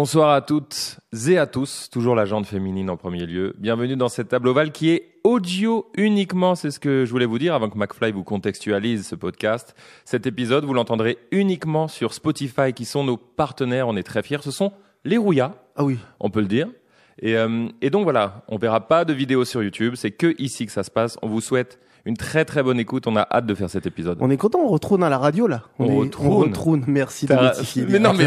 Bonsoir à toutes et à tous, toujours la jante féminine en premier lieu. Bienvenue dans cette table ovale qui est audio uniquement, c'est ce que je voulais vous dire avant que McFly vous contextualise ce podcast. Cet épisode, vous l'entendrez uniquement sur Spotify qui sont nos partenaires, on est très fiers. Ce sont les Rouillas, ah oui, on peut le dire. Et donc voilà, on verra pas de vidéo sur YouTube, c'est que ici que ça se passe. On vous souhaite une très très bonne écoute, on a hâte de faire cet épisode. On est content, on retourne à la radio là. On retroune, merci de rectifier. Mais non mais...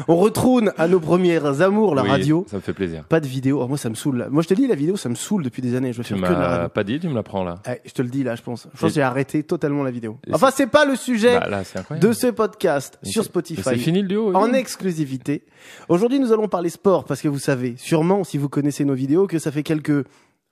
On retourne à nos premières amours, la radio. Ça me fait plaisir. Pas de vidéo, moi ça me saoule là. Moi je te dis, la vidéo ça me saoule depuis des années. Je veux faire que de la radio. Pas dit, tu me l'apprends là. Je te le dis là, je pense. Je pense que j'ai arrêté totalement la vidéo. Enfin c'est pas le sujet de ce podcast sur Spotify. C'est fini le duo. En exclusivité. Aujourd'hui nous allons parler sport parce que vous savez, sûrement si vous connaissez nos vidéos, que ça fait quelques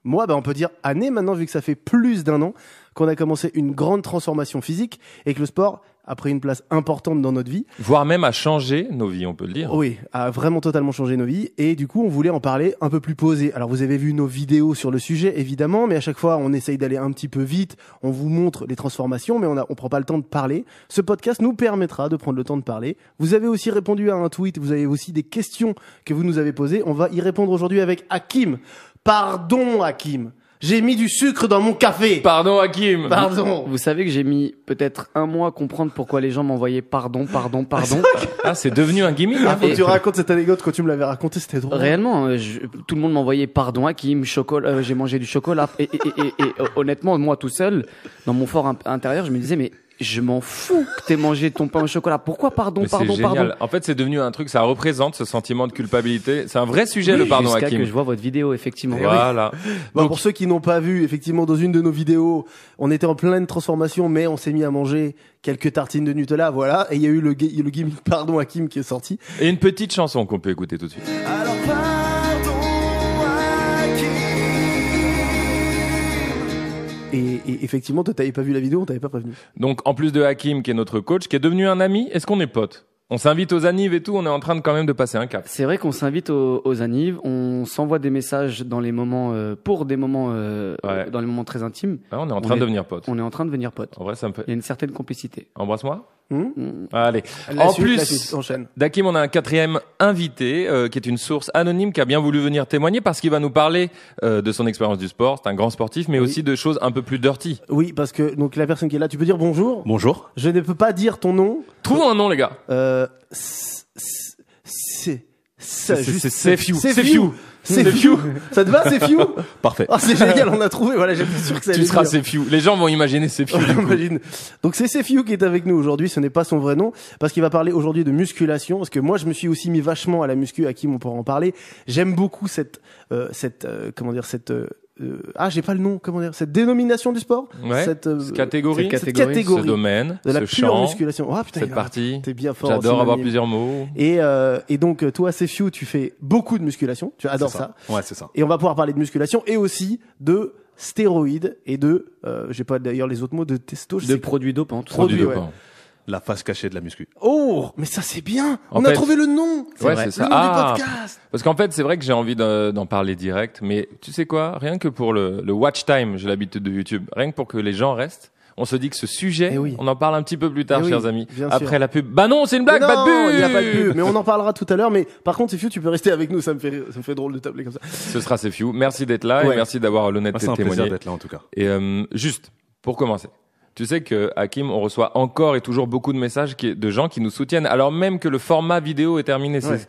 mois, on peut dire années maintenant, vu que ça fait plus d'un an qu'on a commencé une grande transformation physique et que le sport a pris une place importante dans notre vie. Voire même a changé nos vies, on peut le dire. Oui, a vraiment totalement changé nos vies. Et du coup, on voulait en parler un peu plus posé. Alors, vous avez vu nos vidéos sur le sujet, évidemment, mais à chaque fois, on essaye d'aller un petit peu vite. On vous montre les transformations, mais on prend pas le temps de parler. Ce podcast nous permettra de prendre le temps de parler. Vous avez aussi répondu à un tweet. Vous avez aussi des questions que vous nous avez posées. On va y répondre aujourd'hui avec Hakim. Pardon, Hakim. J'ai mis du sucre dans mon café. Pardon, Hakim. Pardon. Vous savez que j'ai mis peut-être un mois à comprendre pourquoi les gens m'envoyaient pardon. Ah, c'est devenu un gimmick. Faut que tu racontes cette anecdote. Quand tu me l'avais raconté, c'était drôle. Réellement, tout le monde m'envoyait pardon, Hakim, chocolat, j'ai mangé du chocolat. Et honnêtement, moi tout seul, dans mon fort intérieur, je me disais, mais je m'en fous que t'aies mangé ton pain au chocolat. Pourquoi pardon. En fait, c'est devenu un truc, ça représente ce sentiment de culpabilité. C'est un vrai sujet, le pardon, Hakim. Hakim. Que je vois votre vidéo, effectivement. Voilà. Donc, pour ceux qui n'ont pas vu, effectivement, dans une de nos vidéos, on était en pleine transformation, mais on s'est mis à manger quelques tartines de Nutella, voilà. Et il y a eu le gimmick pardon, Hakim qui est sorti. Et une petite chanson qu'on peut écouter tout de suite. Alors, pardon, Hakim. Et effectivement, toi, t'avais pas vu la vidéo, on t'avait pas prévenu. Donc, en plus de Hakim, qui est notre coach, qui est devenu un ami, est-ce qu'on est potes? On s'invite aux annives et tout, on est en train de quand même de passer un cap. C'est vrai qu'on s'invite aux annives, on s'envoie des messages dans les moments, dans les moments très intimes. Ouais, on est en train de devenir potes. On est en train de devenir potes. En vrai, ça me fait... Il y a une certaine complicité. Embrasse-moi. Allez. La suite, enchaîne. D'Hakim, on a un quatrième invité qui est une source anonyme qui a bien voulu venir témoigner parce qu'il va nous parler de son expérience du sport. C'est un grand sportif, mais aussi de choses un peu plus dirty. Oui, parce que donc la personne qui est là, tu peux dire bonjour. Bonjour. Je ne peux pas dire ton nom. Trouvons un nom, les gars. C'est Fiu. Ça te va, c'est Fiu? Parfait. Oh, c'est génial, on a trouvé. Voilà, j'étais sûr que ça allait Tu seras venir. Sefiu. Les gens vont imaginer Sefiu. Imagine. Donc c'est Sefiu qui est avec nous aujourd'hui. Ce n'est pas son vrai nom parce qu'il va parler aujourd'hui de musculation. Parce que moi, je me suis aussi mis vachement à la muscu. À qui on pourra en parler. J'aime beaucoup cette dénomination du sport. Ouais. Cette catégorie. Ce domaine. De la ce pure champ. musculation. Oh, putain, cette partie. T'es bien fort. J'adore avoir plusieurs mots. Et donc, toi, Sefiu, tu fais beaucoup de musculation. Tu adores ça. Ouais, c'est ça. Et on va pouvoir parler de musculation et aussi de stéroïdes et de, j'ai pas d'ailleurs les autres mots, de testo. De produits dopants. Produits dopants. La face cachée de la muscu. Oh, mais ça c'est bien. On a trouvé le nom. Ouais, c'est ça. Le nom du podcast. Parce qu'en fait, c'est vrai que j'ai envie d'en parler direct, mais tu sais quoi? Rien que pour le watch time, j'ai l'habitude de YouTube. Rien que pour que les gens restent. On se dit que ce sujet, on en parle un petit peu plus tard, chers amis. Après la pub. Bah non, c'est une blague, pas de pub! Il n'y a pas de pub, mais on en parlera tout à l'heure. Mais par contre, Sefiu, tu peux rester avec nous, ça me fait drôle de t'appeler comme ça. Ce sera Sefiu. Merci d'être là et merci d'avoir l'honnêteté de témoigner. C'est un plaisir d'être là, en tout cas. Et juste, pour commencer. Tu sais que, Hakim, on reçoit encore et toujours beaucoup de messages de gens qui nous soutiennent, alors même que le format vidéo est terminé. Ouais.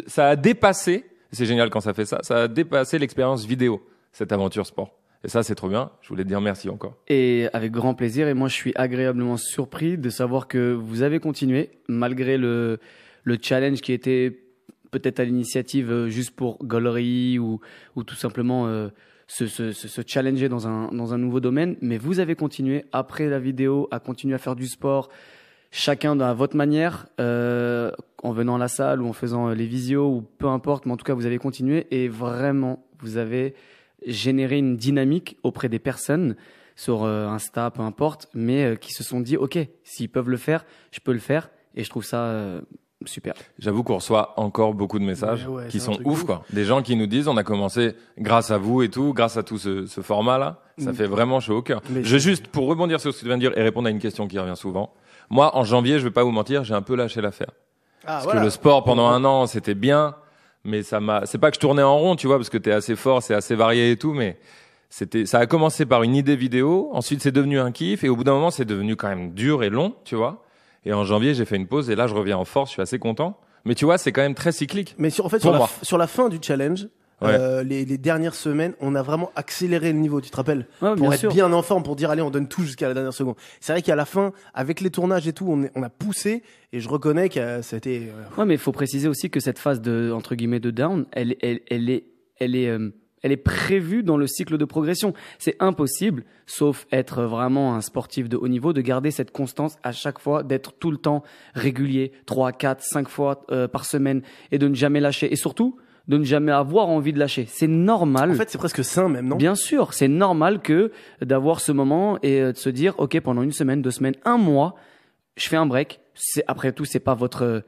Ça a dépassé, c'est génial quand ça fait ça a dépassé l'expérience vidéo, cette aventure sport. Et ça, c'est trop bien. Je voulais te dire merci encore. Et avec grand plaisir. Et moi, je suis agréablement surpris de savoir que vous avez continué, malgré le challenge qui était peut-être à l'initiative juste pour gaulerie ou tout simplement se challenger dans un nouveau domaine. Mais vous avez continué, après la vidéo, à continuer à faire du sport, chacun à votre manière, en venant à la salle ou en faisant les visios ou peu importe. Mais en tout cas, vous avez continué et vraiment, vous avez générer une dynamique auprès des personnes sur Insta, peu importe, mais qui se sont dit, ok, s'ils peuvent le faire, je peux le faire, et je trouve ça super. J'avoue qu'on reçoit encore beaucoup de messages qui sont ouf, quoi. Des gens qui nous disent, on a commencé grâce à vous et tout, grâce à tout ce format-là, ça fait vraiment chaud au cœur. Juste, pour rebondir sur ce que tu viens de dire et répondre à une question qui revient souvent, moi, en janvier, je vais pas vous mentir, j'ai un peu lâché l'affaire. Parce que le sport pendant un an, c'était bien, mais c'est pas que je tournais en rond, tu vois, parce que t'es assez fort, c'est assez varié et tout, mais ça a commencé par une idée vidéo, ensuite c'est devenu un kiff, et au bout d'un moment, c'est devenu quand même dur et long, tu vois. Et en janvier, j'ai fait une pause, et là, je reviens en force, je suis assez content. Mais tu vois, c'est quand même très cyclique. Mais sur la fin du challenge, les dernières semaines, on a vraiment accéléré le niveau, tu te rappelles, pour être bien en forme, pour dire allez, on donne tout jusqu'à la dernière seconde. C'est vrai qu'à la fin, avec les tournages et tout, on a poussé, et je reconnais que c'était. Ouais, mais il faut préciser aussi que cette phase de entre guillemets de down, elle est prévue dans le cycle de progression. C'est impossible, sauf être vraiment un sportif de haut niveau, de garder cette constance à chaque fois, d'être tout le temps régulier, 3, 4, 5 fois par semaine, et de ne jamais lâcher. Et surtout, de ne jamais avoir envie de lâcher. C'est normal. En fait, c'est presque sain même, non? Bien sûr, c'est normal que d'avoir ce moment et de se dire, ok, pendant 1 semaine, 2 semaines, 1 mois, je fais un break. Après tout, c'est pas votre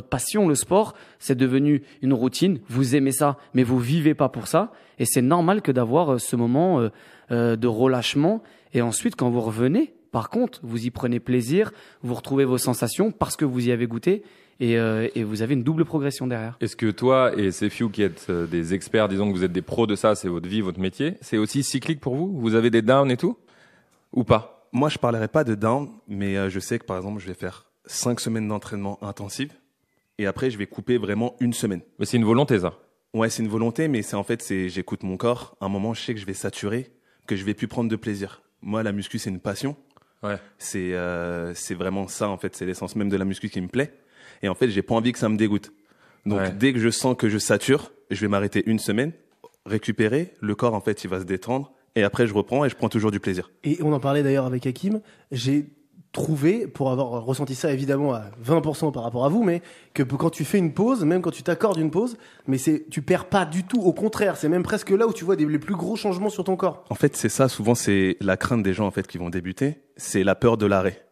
passion, le sport. C'est devenu une routine. Vous aimez ça, mais vous vivez pas pour ça. Et c'est normal que d'avoir ce moment de relâchement. Et ensuite, quand vous revenez, par contre, vous y prenez plaisir, vous retrouvez vos sensations parce que vous y avez goûté. Et vous avez une double progression derrière. Est-ce que toi et Sefiu qui êtes des experts, disons que vous êtes des pros de ça, c'est votre vie, votre métier, c'est aussi cyclique pour vous? Vous avez des downs et tout? Ou pas? Moi, je parlerai pas de down, mais je sais que par exemple, je vais faire 5 semaines d'entraînement intensif et après, je vais couper vraiment 1 semaine. Mais c'est une volonté, ça? Ouais, c'est une volonté, mais j'écoute mon corps. À un moment, je sais que je vais saturer, que je vais plus prendre de plaisir. Moi, la muscu, c'est une passion. Ouais. C'est vraiment ça, en fait. C'est l'essence même de la muscu qui me plaît. Et en fait, j'ai pas envie que ça me dégoûte. Donc, dès que je sens que je sature, je vais m'arrêter 1 semaine, récupérer. Le corps, en fait, il va se détendre. Et après, je reprends et je prends toujours du plaisir. Et on en parlait d'ailleurs avec Hakim. J'ai trouvé, pour avoir ressenti ça évidemment à 20% par rapport à vous, mais que quand tu fais une pause, même quand tu t'accordes une pause, mais tu perds pas du tout. Au contraire, c'est même presque là où tu vois les plus gros changements sur ton corps. En fait, c'est ça. Souvent, c'est la crainte des gens, en fait, qui vont débuter. C'est la peur de l'arrêt.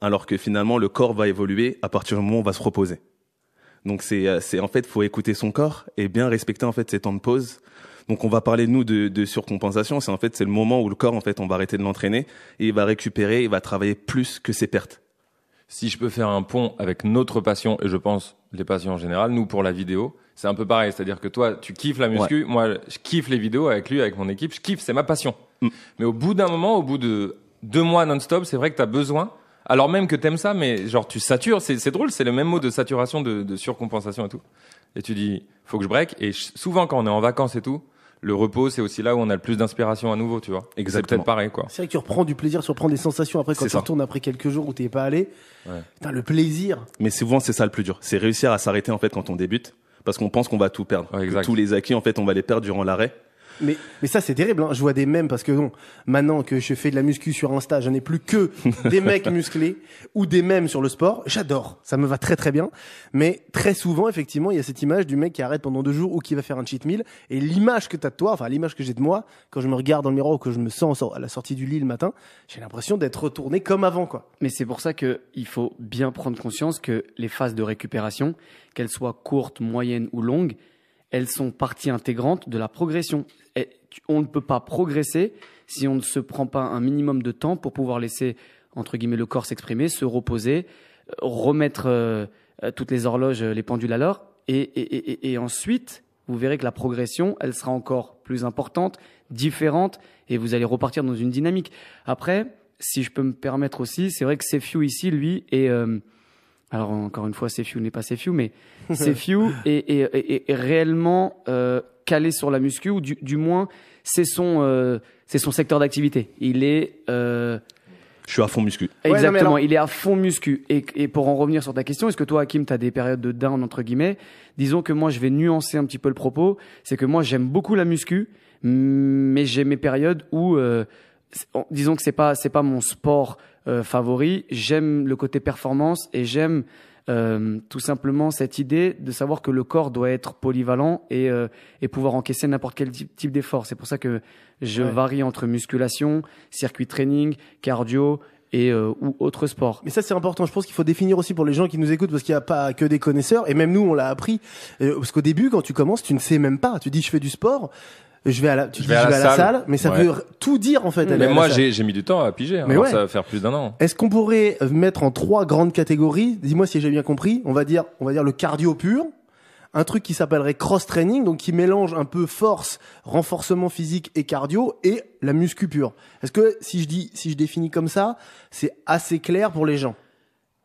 Alors que finalement, le corps va évoluer à partir du moment où on va se reposer. Donc, c'est en fait, faut écouter son corps et bien respecter, en fait, ces temps de pause. Donc, on va parler, nous, de surcompensation. C'est le moment où le corps, en fait, on va arrêter de l'entraîner et il va récupérer, il va travailler plus que ses pertes. Si je peux faire un pont avec notre passion, et je pense les passions en général, nous, pour la vidéo, c'est un peu pareil. C'est-à-dire que toi, tu kiffes la muscu. Ouais. Moi, je kiffe les vidéos avec lui, avec mon équipe. Je kiffe, c'est ma passion. Mais au bout d'un moment, au bout de 2 mois non-stop, c'est vrai que tu as besoin. Alors même que t'aimes ça, mais genre tu satures, c'est drôle, c'est le même mot de saturation, de surcompensation et tout. Et tu dis, faut que je break. Et souvent quand on est en vacances et tout, le repos c'est aussi là où on a le plus d'inspiration à nouveau, tu vois. Exactement. C'est peut-être pareil, quoi. C'est vrai que tu reprends du plaisir, tu reprends des sensations après quand tu retournes après quelques jours où t'es pas allé. Ouais. Putain, le plaisir. Mais souvent c'est ça le plus dur, c'est réussir à s'arrêter en fait quand on débute, parce qu'on pense qu'on va tout perdre. Ouais, tous les acquis en fait on va les perdre durant l'arrêt. Mais ça c'est terrible, hein. Je vois des mèmes parce que bon, maintenant que je fais de la muscu sur Insta, je n'ai plus que des mecs musclés ou des mèmes sur le sport. J'adore, ça me va très très bien. Mais très souvent, effectivement, il y a cette image du mec qui arrête pendant 2 jours ou qui va faire un cheat meal. Et l'image que t'as de toi, enfin l'image que j'ai de moi, quand je me regarde dans le miroir ou que je me sens à la sortie du lit le matin, j'ai l'impression d'être retourné comme avant, quoi. Mais c'est pour ça que il faut bien prendre conscience que les phases de récupération, qu'elles soient courtes, moyennes ou longues, elles sont partie intégrante de la progression. Et on ne peut pas progresser si on ne se prend pas un minimum de temps pour pouvoir laisser, entre guillemets, le corps s'exprimer, se reposer, remettre toutes les horloges, les pendules à l'heure. Et ensuite, vous verrez que la progression, elle sera encore plus importante, différente, et vous allez repartir dans une dynamique. Après, si je peux me permettre aussi, c'est vrai que Sefiu ici, lui, est... alors encore une fois, Sefiu n'est pas Sefiu, mais Sefiu est réellement calé sur la muscu, ou du moins c'est son secteur d'activité. Il est je suis à fond muscu. Exactement, il est à fond muscu. Et pour en revenir sur ta question, est-ce que toi, Hakim, tu as des périodes de down entre guillemets? Disons que moi, je vais nuancer un petit peu le propos. C'est que moi, j'aime beaucoup la muscu, mais j'ai mes périodes où disons que c'est pas mon sport favori. J'aime le côté performance et j'aime tout simplement cette idée de savoir que le corps doit être polyvalent et pouvoir encaisser n'importe quel type d'effort. C'est pour ça que je varie entre musculation, circuit training, cardio et ou autre sport. Mais ça c'est important, je pense qu'il faut définir aussi pour les gens qui nous écoutent, parce qu'il n'y a pas que des connaisseurs, et même nous on l'a appris, parce qu'au début quand tu commences tu ne sais même pas, tu dis je fais du sport. je vais à la, tu Je dis vais à je la vais à la salle. salle, mais ça Ouais. veut tout dire en fait. aller Mais à la moi, salle. j'ai mis du temps à piger. Mais Alors, ouais. ça va faire plus d'un an. Est-ce qu'on pourrait mettre en 3 grandes catégories? Dis-moi si j'ai bien compris. On va dire le cardio pur, un truc qui s'appellerait cross-training, donc qui mélange un peu force, renforcement physique et cardio, et la muscu pure. Est-ce que si je définis comme ça, c'est assez clair pour les gens?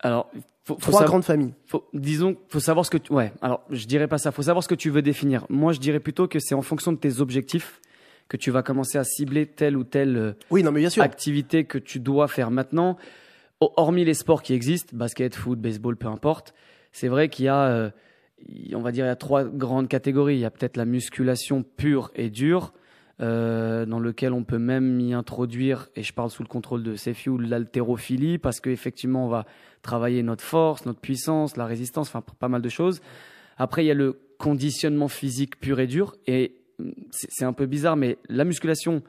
Alors, faut 3 grandes familles. faut savoir ce que ouais. Alors, je dirais pas ça. Faut savoir ce que tu veux définir. Moi, je dirais plutôt que c'est en fonction de tes objectifs que tu vas commencer à cibler telle ou telle Oui, non, mais bien sûr. activité que tu dois faire maintenant. Hormis les sports qui existent, basket, foot, baseball, peu importe. C'est vrai qu'il y a, on va dire, il y a 3 grandes catégories. Il y a peut-être la musculation pure et dure, dans lequel on peut même y introduire, et je parle sous le contrôle de Sefiu, l'haltérophilie, parce qu'effectivement, on va travailler notre force, notre puissance, la résistance, enfin, pas mal de choses. Après, il y a le conditionnement physique pur et dur, et c'est un peu bizarre, mais la musculation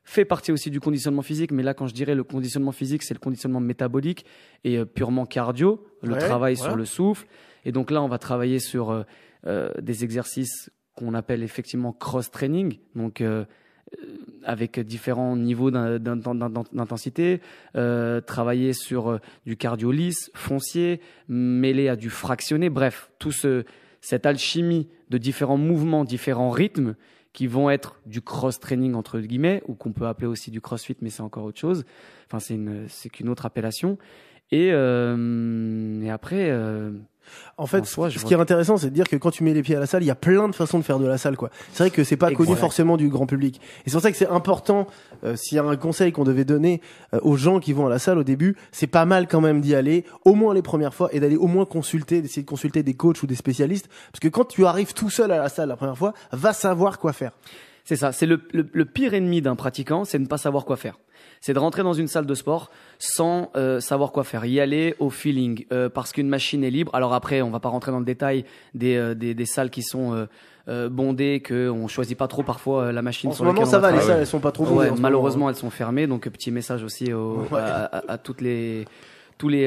fait partie aussi du conditionnement physique, mais là, quand je dirais le conditionnement physique, c'est le conditionnement métabolique et purement cardio, le Ouais, travail voilà. sur le souffle. Et donc là, on va travailler sur des exercices qu'on appelle effectivement cross-training, donc avec différents niveaux d'intensité, travailler sur du cardio lisse, foncier, mêlé à du fractionné, bref, cette alchimie de différents mouvements, différents rythmes qui vont être du cross-training entre guillemets, ou qu'on peut appeler aussi du crossfit, mais c'est encore autre chose. Enfin, c'est qu'une autre appellation. Et après, En fait, en soi, je ce vois qui est intéressant, c'est de dire que quand tu mets les pieds à la salle, il y a plein de façons de faire de la salle, quoi. C'est vrai que c'est pas connu Exact. forcément du grand public. Et c'est pour ça que c'est important, s'il y a un conseil qu'on devait donner aux gens qui vont à la salle au début, c'est pas mal quand même d'y aller, au moins les premières fois, et d'aller au moins d'essayer de consulter des coachs ou des spécialistes. Parce que quand tu arrives tout seul à la salle la première fois, va savoir quoi faire. c'est ça. C'est le pire ennemi d'un pratiquant, c'est de ne pas savoir quoi faire. C'est de rentrer dans une salle de sport sans savoir quoi faire, y aller au feeling, parce qu'une machine est libre. Alors après, on va pas rentrer dans le détail des salles qui sont bondées, que on choisit pas trop parfois la machine En ce sur moment, laquelle ça on va va, les travailler. salles, elles sont pas trop Ouais, bondées en ce malheureusement, moment. elles sont fermées. Donc petit message aussi Ouais. à tous les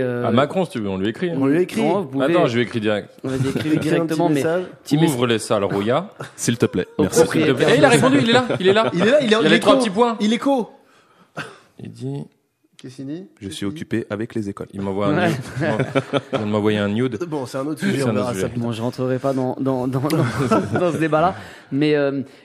À Macron, si tu veux, on lui écrit. hein. On lui écrit. Non, vous pouvez- Attends, je lui écris direct. on va écrire Écris un directement, petit mais message. petit message. Ouvre les salles Rouya. S'il te plaît. Au Merci. propriétaire. S'il te plaît. Eh, il a répondu, il est là. Il est là, Il y a les 3 petits points. Il est co. Il dit, Qu'est-ce qu'il dit? Je suis occupé avec les écoles. il m'envoie un Ouais. nude. Il vient de m'envoyer un nude. Bon, c'est un autre sujet, C'est on un verra autre ça. sujet. Bon, je rentrerai pas dans ce débat-là, mais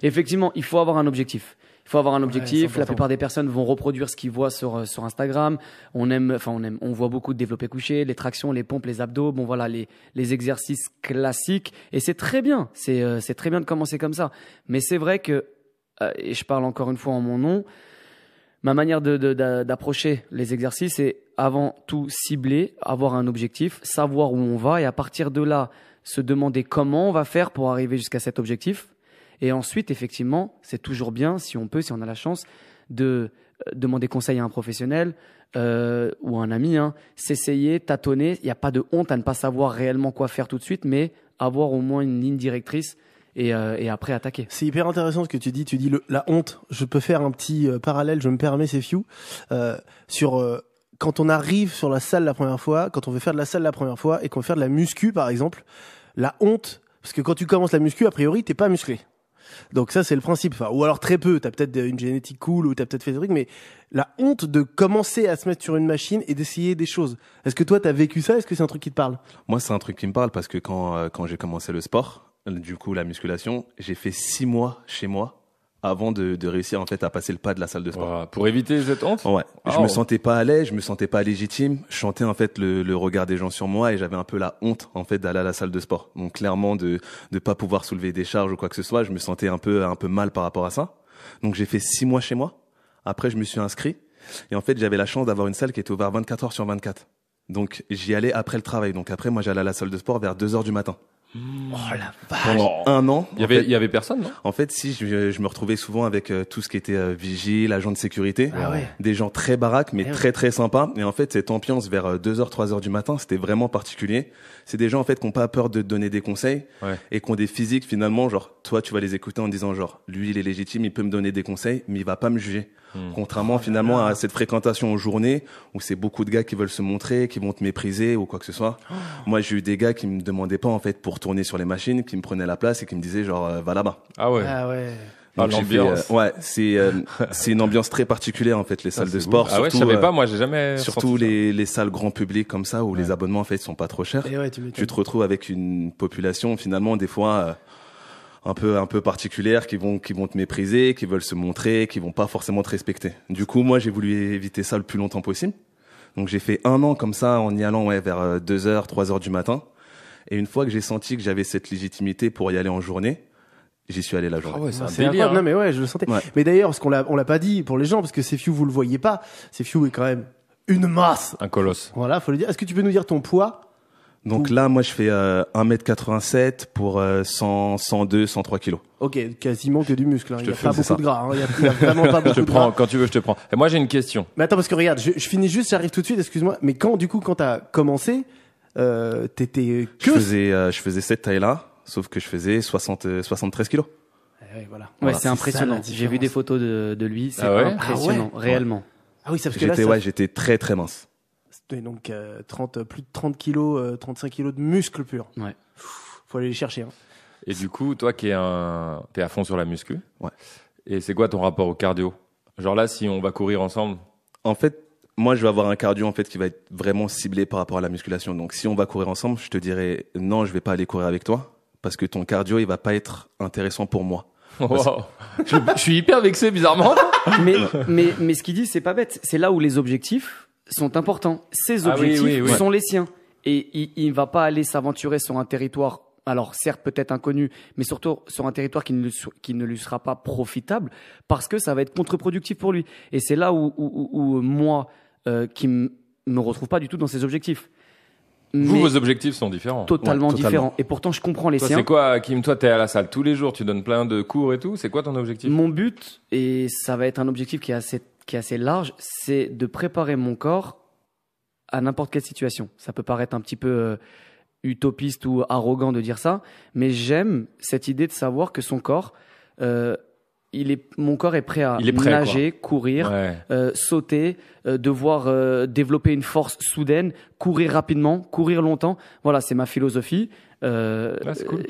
effectivement, il faut avoir un objectif. Il faut avoir un objectif. c'est important. La plupart des personnes vont reproduire ce qu'ils voient sur Instagram. On voit beaucoup de développé couché, les tractions, les pompes, les abdos. Bon, voilà, les exercices classiques. Et c'est très bien. C'est très bien de commencer comme ça. Mais c'est vrai que, et je parle encore une fois en mon nom, ma manière d'approcher les exercices, c'est avant tout cibler, avoir un objectif, savoir où on va, et à partir de là, se demander comment on va faire pour arriver jusqu'à cet objectif. Et ensuite, effectivement, c'est toujours bien, si on peut, si on a la chance, de demander conseil à un professionnel ou à un ami, s'essayer, tâtonner. Il n'y a pas de honte à ne pas savoir réellement quoi faire tout de suite, mais avoir au moins une ligne directrice et après attaquer. C'est hyper intéressant ce que tu dis. Tu dis la honte. Je peux faire un petit parallèle, je me permets, c'est few. Sur quand on arrive sur la salle la première fois, quand on veut faire de la salle la première fois et qu'on veut faire de la muscu, par exemple, la honte, parce que quand tu commences la muscu, a priori, t'es pas musclé. Donc ça, c'est le principe. Enfin, ou alors très peu. T'as peut-être une génétique cool ou t'as peut-être fait des trucs, mais la honte de commencer à se mettre sur une machine et d'essayer des choses. Est-ce que toi, t'as vécu ça? Est-ce que c'est un truc qui te parle? Moi, c'est un truc qui me parle parce que quand j'ai commencé le sport, du coup, la musculation, j'ai fait 6 mois chez moi avant de réussir en fait à passer le pas de la salle de sport. Voilà. Pour éviter cette honte. Ouais, je Oh. me sentais pas à l'aise, je me sentais pas légitime. Je sentais en fait le regard des gens sur moi et j'avais un peu la honte en fait d'aller à la salle de sport. Donc clairement de pas pouvoir soulever des charges ou quoi que ce soit, je me sentais un peu mal par rapport à ça. Donc j'ai fait 6 mois chez moi. Après je me suis inscrit et en fait j'avais la chance d'avoir une salle qui était ouverte 24 heures sur 24. Donc j'y allais après le travail. Donc après moi j'allais à la salle de sport vers 2 heures du matin. Oh la vache. Pendant un an. Il y avait personne, non? En fait, si je me retrouvais souvent avec tout ce qui était vigile, agent de sécurité, Ah ouais. des gens très baraques mais Eh ouais. très très sympas. Et en fait, cette ambiance vers 2h, 3h du matin, c'était vraiment particulier. C'est des gens en fait qui ont pas peur de te donner des conseils Ouais. et qui ont des physiques finalement genre toi tu vas les écouter en disant genre lui il est légitime, il peut me donner des conseils mais il va pas me juger. Contrairement finalement à cette fréquentation en journée où c'est beaucoup de gars qui veulent se montrer, qui vont te mépriser ou quoi que ce soit. Moi, j'ai eu des gars qui me demandaient pas en fait pour tourner sur les machines, qui me prenaient la place et qui me disaient genre va là-bas. Ah ouais. Ah ouais. Ah, Donc, j'ai fait, l'ambiance. ouais, c'est une ambiance très particulière en fait, les salles de c'est sport. cool. Ah ouais, je surtout, savais pas, moi j'ai jamais. surtout senti ça. les salles grand public comme ça où les abonnements en fait sont pas trop chers. Et ouais, tu Tu m'étonnes. te retrouves avec une population finalement des fois un peu particulière qui vont te mépriser, qui veulent se montrer, qui vont pas forcément te respecter. Du coup, moi j'ai voulu éviter ça le plus longtemps possible. Donc j'ai fait 1 an comme ça en y allant vers 2h, 3h du matin. Et une fois que j'ai senti que j'avais cette légitimité pour y aller en journée, j'y suis allé la journée. Ah ouais, c'est un C'est délire. incroyable. Non, mais ouais, je le sentais. Ouais. Mais d'ailleurs, parce on l'a pas dit pour les gens, parce que Sefiu, vous le voyez pas. Sefiu est quand même une masse. Un colosse. Voilà, faut le dire. Est-ce que tu peux nous dire ton poids? Donc là, moi je fais 1m87 pour 102, 103 kilos. Ok, quasiment que du muscle. Hein. Il y a te pas fais, beaucoup c'est de gras. Hein. Il y a vraiment pas Je beaucoup te de prends, gras. quand tu veux, je te prends. Et moi j'ai une question. Mais attends, parce que regarde, je finis juste, j'arrive tout de suite, excuse-moi. Mais quand t'as commencé, t'étais que... Je faisais cette taille-là, sauf que je faisais 73 kilos. Ouais, voilà. Ouais, Voilà, c'est ça, impressionnant. la J'ai vu des différence. photos de lui, c'est Ah ouais impressionnant, Ah ouais réellement. Ah oui, ça parce que là, J'étais très très mince. c'était donc plus de 30 kilos, 35 kilos de muscles purs. Ouais. Faut aller les chercher. Hein. Et du coup, toi t'es à fond sur la muscu. Ouais. Et c'est quoi ton rapport au cardio? Genre là, si on va courir ensemble, En fait, moi, je vais avoir un cardio en fait qui va être vraiment ciblé par rapport à la musculation. Donc, si on va courir ensemble, je te dirais non, je vais pas aller courir avec toi parce que ton cardio, il va pas être intéressant pour moi. wow. je suis hyper vexé bizarrement. Mais ce qu'il dit, c'est pas bête. C'est là où les objectifs sont importants. Ces Ah oui, objectifs oui, oui. sont les siens. Et il va pas aller s'aventurer sur un territoire, alors certes peut-être inconnu, mais surtout sur un territoire qui ne lui sera pas profitable, parce que ça va être contre-productif pour lui. Et c'est là où moi, qui me retrouve pas du tout dans ces objectifs. Vous, Mais vos objectifs sont différents. totalement Ouais, totalement. différents. Et pourtant, je comprends les Toi, siens. c'est quoi, Kim? Toi, t'es à la salle tous les jours, tu donnes plein de cours et tout. C'est quoi ton objectif? Mon but, et ça va être un objectif qui est assez large, c'est de préparer mon corps à n'importe quelle situation. Ça peut paraître un petit peu utopiste ou arrogant de dire ça, mais j'aime cette idée de savoir que son corps, mon corps est prêt à Il est prêt, nager, courir, Ouais. sauter, devoir développer une force soudaine, courir rapidement, courir longtemps. Voilà, c'est ma philosophie. c'est cool.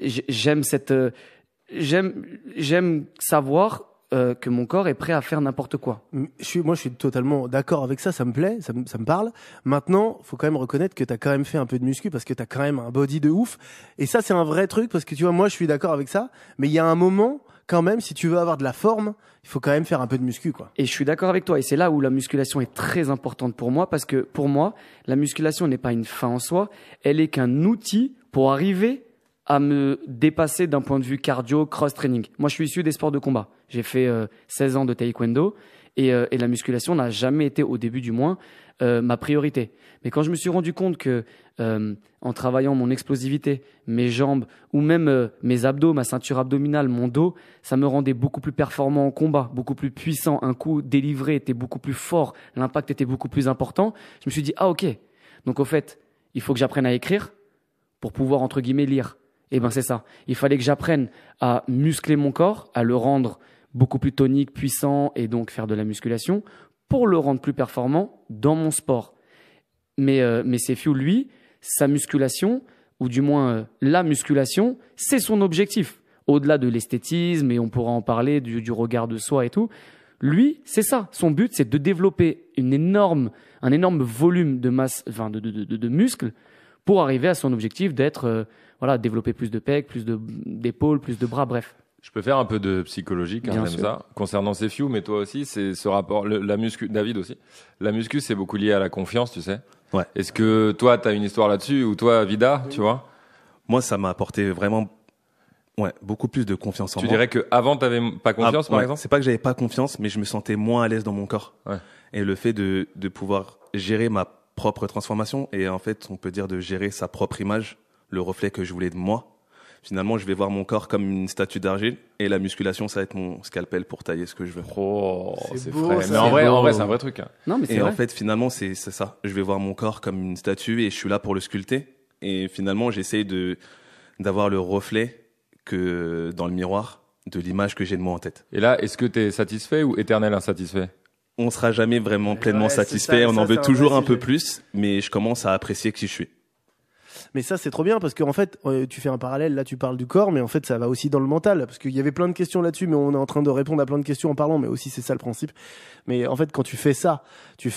J'aime savoir que mon corps est prêt à faire n'importe quoi. Moi, je suis totalement d'accord avec ça. Ça me plaît, ça me parle. Maintenant, faut quand même reconnaître que t'as quand même fait un peu de muscu parce que t'as quand même un body de ouf. Et ça, c'est un vrai truc parce que tu vois, moi, je suis d'accord avec ça. Mais il y a un moment, quand même, si tu veux avoir de la forme, il faut quand même faire un peu de muscu, quoi. Et je suis d'accord avec toi. Et c'est là où la musculation est très importante pour moi parce que pour moi, la musculation n'est pas une fin en soi. Elle est qu'un outil pour arriver à me dépasser d'un point de vue cardio, cross-training. Moi, je suis issu des sports de combat. J'ai fait 16 ans de taekwondo et la musculation n'a jamais été, au début du moins, ma priorité. Mais quand je me suis rendu compte que en travaillant mon explosivité, mes jambes ou même mes abdos, ma ceinture abdominale, mon dos, ça me rendait beaucoup plus performant en combat, beaucoup plus puissant. Un coup délivré était beaucoup plus fort, l'impact était beaucoup plus important. Je me suis dit, ah ok, donc au fait, il faut que j'apprenne à écrire pour pouvoir, entre guillemets, lire. Eh ben c'est ça. Il fallait que j'apprenne à muscler mon corps, à le rendre beaucoup plus tonique, puissant et donc faire de la musculation pour le rendre plus performant dans mon sport. Mais Sefiu, lui, sa musculation, ou du moins la musculation, c'est son objectif. Au-delà de l'esthétisme, et on pourra en parler du regard de soi et tout, lui, c'est ça. Son but, c'est de développer un énorme volume de masse, enfin de muscles pour arriver à son objectif d'être, développer plus de pecs, plus d'épaules, plus de bras, bref. Je peux faire un peu de psychologique, hein, Bien j'aime sûr. ça. Concernant Sefiu, mais toi aussi, c'est ce rapport, la muscu, David aussi. La muscu, c'est beaucoup lié à la confiance, tu sais. Ouais. Est-ce que toi, t'as une histoire là-dessus, ou toi, Vida, tu vois? Moi, ça m'a apporté vraiment beaucoup plus de confiance en Tu moi. dirais que avant t'avais pas confiance, par Ouais, exemple? c'est pas que j'avais pas confiance, mais je me sentais moins à l'aise dans mon corps. Ouais. Et le fait de pouvoir gérer ma propre transformation et en fait, on peut dire de gérer sa propre image, le reflet que je voulais de moi. Finalement, je vais voir mon corps comme une statue d'argile et la musculation, ça va être mon scalpel pour tailler ce que je veux. Oh, C'est c'est beau, frais. ça. Mais en C'est vrai, beau. c'est un vrai truc. Hein. Non, mais c'est Et vrai. en fait, finalement, c'est ça. Je vais voir mon corps comme une statue et je suis là pour le sculpter. Et finalement, j'essaye d'avoir le reflet que dans le miroir de l'image que j'ai de moi en tête. Et là, est-ce que t'es satisfait ou éternel insatisfait? On sera jamais vraiment pleinement Ouais, c'est satisfait. ça, on ça, en veut c'est un toujours vrai un peu sujet. plus, mais je commence à apprécier qui je suis. Mais ça, c'est trop bien parce qu'en fait, tu fais un parallèle. Là, tu parles du corps, mais en fait, ça va aussi dans le mental. Parce qu'il y avait plein de questions là-dessus, mais on est en train de répondre à plein de questions en parlant. Mais aussi, c'est ça le principe. Mais en fait, quand tu fais ça, tu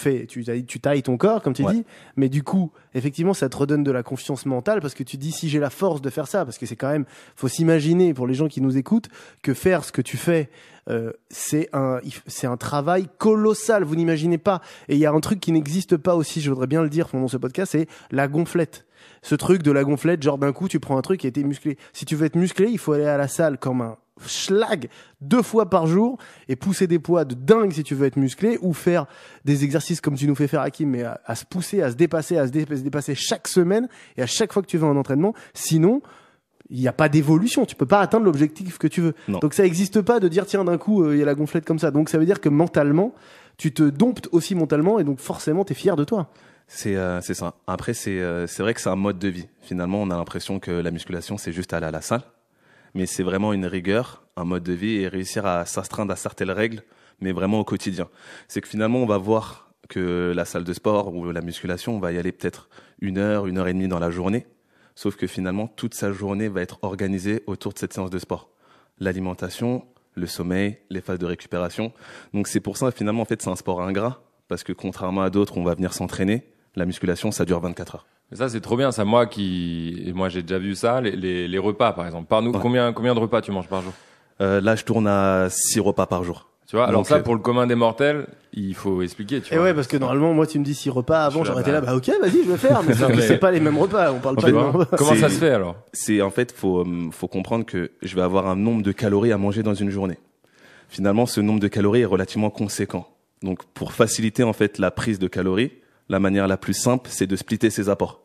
tailles ton corps, comme tu dis. Mais du coup, effectivement, ça te redonne de la confiance mentale parce que tu dis si j'ai la force de faire ça, parce que c'est quand même, faut s'imaginer pour les gens qui nous écoutent que faire ce que tu fais. C'est un travail colossal, vous n'imaginez pas. Et il y a un truc qui n'existe pas aussi, je voudrais bien le dire pendant ce podcast, c'est la gonflette. Ce truc de la gonflette, genre d'un coup tu prends un truc et t'es musclé. Si tu veux être musclé, il faut aller à la salle comme un schlag 2 fois par jour et pousser des poids de dingue si tu veux être musclé, ou faire des exercices comme tu nous fais faire, Hakim, mais à se pousser, à se dépasser chaque semaine et à chaque fois que tu vas en entraînement. Sinon, il n'y a pas d'évolution, tu peux pas atteindre l'objectif que tu veux. Non. Donc ça n'existe pas de dire tiens d'un coup il y a la gonflette comme ça. Donc ça veut dire que mentalement, tu te domptes aussi mentalement et donc forcément tu es fier de toi. C'est ça. Après, c'est vrai que c'est un mode de vie. Finalement, on a l'impression que la musculation, c'est juste aller à la salle. Mais c'est vraiment une rigueur, un mode de vie et réussir à s'astreindre à certaines règles, mais vraiment au quotidien. C'est que finalement, on va voir que la salle de sport ou la musculation, on va y aller peut-être 1 heure, 1 heure et demie dans la journée. Sauf que finalement, toute sa journée va être organisée autour de cette séance de sport. L'alimentation, le sommeil, les phases de récupération. Donc c'est pour ça, finalement, en fait, c'est un sport ingrat. Parce que contrairement à d'autres, on va venir s'entraîner. La musculation, ça dure 24 heures. Mais ça, c'est trop bien. Ça, moi, j'ai déjà vu ça. Les repas, par exemple. Par nous, combien de repas tu manges par jour? Là, je tourne à 6 repas par jour. Tu vois, alors donc, ça, pour le commun des mortels, il faut expliquer, tu Et vois. ouais, parce que normalement, moi, tu me dis 6 repas avant, j'aurais été là, bah ok, vas-y, je vais faire. Mais sauf que c'est pas les mêmes repas, on parle pas fait, des mêmes repas. Comment ça se fait, alors? C'est, en fait, faut comprendre que je vais avoir un nombre de calories à manger dans une journée. Finalement, ce nombre de calories est relativement conséquent. Donc, pour faciliter, en fait, la prise de calories, la manière la plus simple, c'est de splitter ses apports.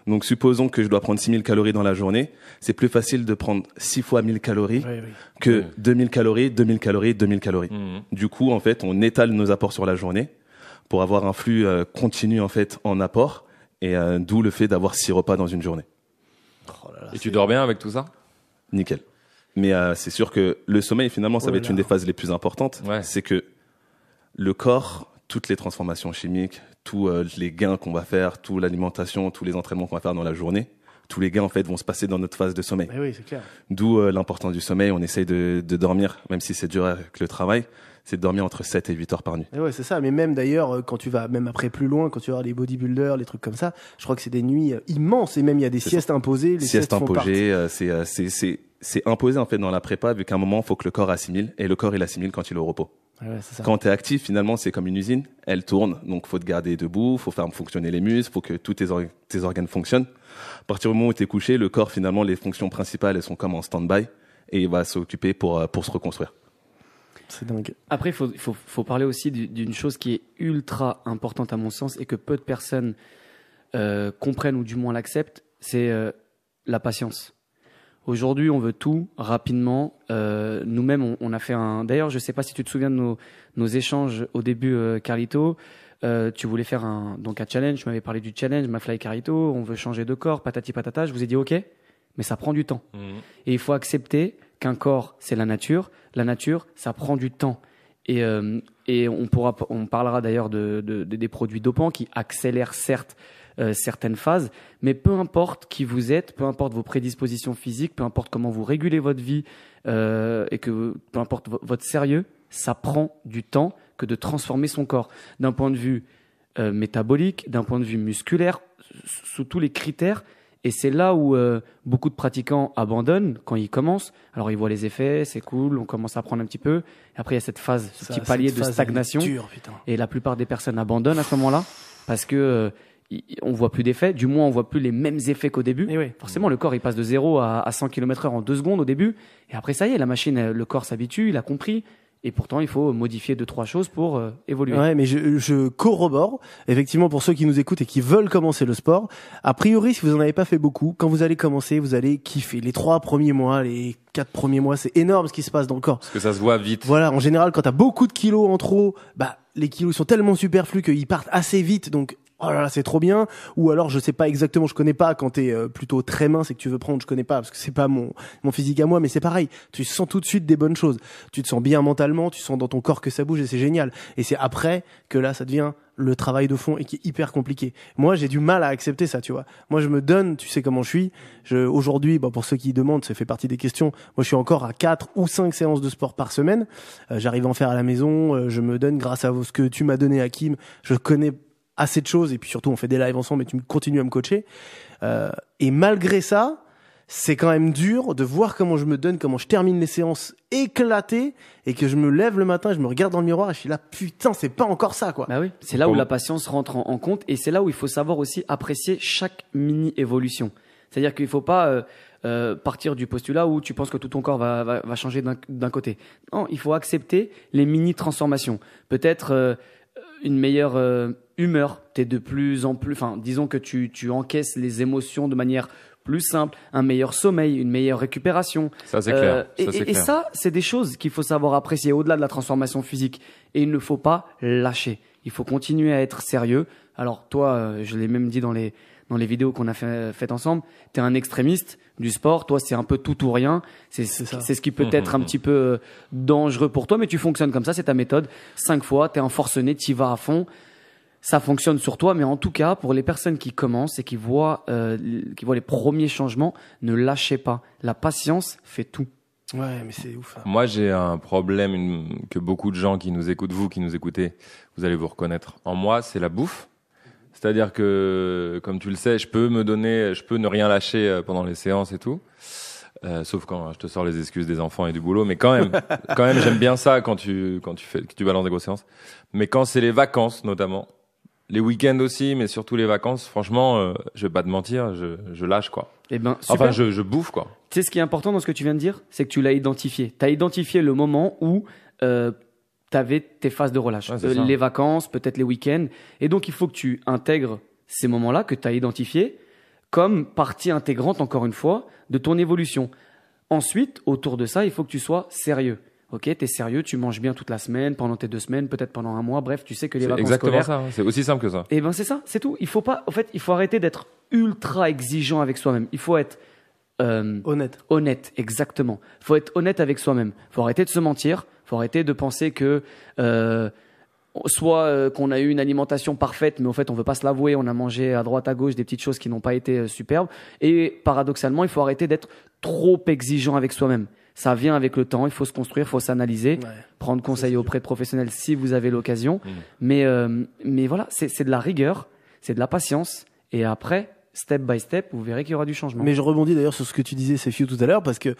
Donc, supposons que je dois prendre 6000 calories dans la journée. C'est plus facile de prendre 6 fois 1000 calories que 2000 calories, 2000 calories, 2000 calories. Du coup, en fait, on étale nos apports sur la journée pour avoir un flux continu, en fait, en apport. Et d'où le fait d'avoir 6 repas dans une journée. Oh là là, Et tu dors bien avec tout ça? Nickel. Mais c'est sûr que le sommeil, finalement, ça va être une des phases les plus importantes. Ouais. C'est que le corps, toutes les transformations chimiques, tous les gains qu'on va faire, toute l'alimentation, tous les entraînements qu'on va faire dans la journée, tous les gains en fait vont se passer dans notre phase de sommeil. Mais oui, c'est clair. D'où l'importance du sommeil. On essaye de dormir, même si c'est dur avec le travail, c'est de dormir entre 7 et 8 heures par nuit. Et ouais, c'est ça. Mais même d'ailleurs, quand tu vas même après plus loin, quand tu vas voir les bodybuilders, les trucs comme ça, je crois que c'est des nuits immenses. Et même il y a des siestes imposées. Les siestes font imposées, c'est imposé en fait dans la prépa, vu qu'à un moment, il faut que le corps assimile, et le corps il assimile quand il est au repos. Ouais, c'est ça. Quand tu es actif, finalement, c'est comme une usine, elle tourne, donc faut te garder debout, faut faire fonctionner les muscles, faut que tous tes organes fonctionnent. À partir du moment où tu es couché, le corps, finalement, les fonctions principales, elles sont comme en stand-by, et il va s'occuper pour se reconstruire. C'est dingue. Après, il faut parler aussi d'une chose qui est ultra importante à mon sens et que peu de personnes comprennent ou du moins l'acceptent, c'est la patience. Aujourd'hui, on veut tout rapidement. Nous-mêmes, on a fait un. D'ailleurs, je sais pas si tu te souviens de nos échanges au début, Carlito. Tu voulais faire un challenge. Tu m'avais parlé du challenge, McFly et Carlito. On veut changer de corps, patati patata. Je vous ai dit OK, mais ça prend du temps. Et il faut accepter qu'un corps, c'est la nature. La nature, ça prend du temps. Et on parlera d'ailleurs des produits dopants qui accélèrent certes certaines phases, mais peu importe qui vous êtes, peu importe vos prédispositions physiques, peu importe comment vous régulez votre vie et que peu importe votre sérieux, ça prend du temps que de transformer son corps d'un point de vue métabolique, d'un point de vue musculaire, sous tous les critères. Et c'est là où beaucoup de pratiquants abandonnent quand ils commencent. Alors ils voient les effets, c'est cool, on commence à prendre un petit peu. Et après il y a cette phase, ce petit palier de stagnation. Et la plupart des personnes abandonnent à ce moment-là parce que on voit plus d'effets, du moins on voit plus les mêmes effets qu'au début. Et oui. Forcément, le corps il passe de 0 à 100 km/h en 2 secondes au début, et après ça y est, la machine, le corps s'habitue, il a compris, et pourtant il faut modifier 2-3 choses pour évoluer. Ouais, mais je corrobore, effectivement, pour ceux qui nous écoutent et qui veulent commencer le sport. A priori, si vous en avez pas fait beaucoup, quand vous allez commencer, vous allez kiffer. Les 3 premiers mois, les 4 premiers mois, c'est énorme ce qui se passe dans le corps. Parce que ça se voit vite. Voilà, en général, quand t'as beaucoup de kilos en trop, les kilos sont tellement superflus qu'ils partent assez vite, donc oh là là, c'est trop bien. Ou alors, je sais pas exactement, je connais pas quand t'es plutôt très mince et que tu veux prendre, je connais pas parce que c'est pas mon physique à moi, mais c'est pareil. Tu sens tout de suite des bonnes choses. Tu te sens bien mentalement, tu sens dans ton corps que ça bouge et c'est génial. Et c'est après que là, ça devient le travail de fond et qui est hyper compliqué. Moi, j'ai du mal à accepter ça, tu vois. Moi, je me donne, tu sais comment je suis. Aujourd'hui, pour ceux qui demandent, ça fait partie des questions. Moi, je suis encore à 4 ou 5 séances de sport par semaine. J'arrive à en faire à la maison. Je me donne grâce à ce que tu m'as donné, Hakim. Je connais assez de choses et puis surtout, on fait des lives ensemble et tu continues à me coacher. Et malgré ça, c'est quand même dur de voir comment je me donne, comment je termine les séances éclatées et que je me lève le matin, je me regarde dans le miroir et je suis là, putain, c'est pas encore ça, quoi. Bah oui, c'est là où la patience rentre en compte et c'est là où il faut savoir aussi apprécier chaque mini évolution. C'est-à-dire qu'il faut pas partir du postulat où tu penses que tout ton corps va changer d'un côté. Non, il faut accepter les mini transformations. Peut-être une meilleure humeur, t'es de plus en plus, disons que tu encaisses les émotions de manière plus simple, un meilleur sommeil, une meilleure récupération. Ça, c'est clair. Et ça, c'est des choses qu'il faut savoir apprécier au-delà de la transformation physique. Et il ne faut pas lâcher. Il faut continuer à être sérieux. Alors, toi, je l'ai même dit dans les vidéos qu'on a faites ensemble, t'es un extrémiste du sport. Toi, c'est un peu tout ou rien. C'est ce qui peut être un petit peu dangereux pour toi, mais tu fonctionnes comme ça, c'est ta méthode. 5 fois, t'es un forcené, t'y vas à fond. Ça fonctionne sur toi, mais en tout cas, pour les personnes qui commencent et qui voient les premiers changements, ne lâchez pas. La patience fait tout. Ouais, mais c'est ouf. Hein. Moi, j'ai un problème que beaucoup de gens qui nous écoutent, vous qui nous écoutez, vous allez vous reconnaître. En moi, c'est la bouffe. C'est-à-dire que, comme tu le sais, je peux ne rien lâcher pendant les séances et tout. Sauf quand je te sors les excuses des enfants et du boulot, mais quand même, j'aime bien ça quand tu balances des grosses séances. Mais quand c'est les vacances, notamment, les week-ends aussi, mais surtout les vacances, franchement, je vais pas te mentir, je lâche, quoi. Eh ben, super. Enfin, je bouffe, quoi. Tu sais, ce qui est important dans ce que tu viens de dire, c'est que tu l'as identifié. Tu as identifié le moment où tu avais tes phases de relâche. Ouais, les vacances, peut-être les week-ends. Et donc, il faut que tu intègres ces moments-là que tu as identifiés comme partie intégrante, encore une fois, de ton évolution. Ensuite, autour de ça, il faut que tu sois sérieux. Ok, t'es sérieux, tu manges bien toute la semaine, pendant tes 2 semaines, peut-être pendant un mois, bref, tu sais que les vacances exactement scolaires... ça, c'est aussi simple que ça. Et ben c'est ça, c'est tout. Il faut pas, en fait, il faut arrêter d'être ultra exigeant avec soi-même. Il faut être honnête, exactement. Il faut être honnête avec soi-même. Il faut arrêter de se mentir. Il faut arrêter de penser que soit qu'on a eu une alimentation parfaite, mais en fait on veut pas se l'avouer, on a mangé à droite à gauche des petites choses qui n'ont pas été superbes. Et paradoxalement, il faut arrêter d'être trop exigeant avec soi-même. Ça vient avec le temps, il faut se construire, il faut s'analyser, prendre conseil auprès de professionnels si vous avez l'occasion. Mais voilà, c'est de la rigueur, c'est de la patience. Et après, step by step, vous verrez qu'il y aura du changement. Mais je rebondis d'ailleurs sur ce que tu disais, Sefiu, tout à l'heure, parce que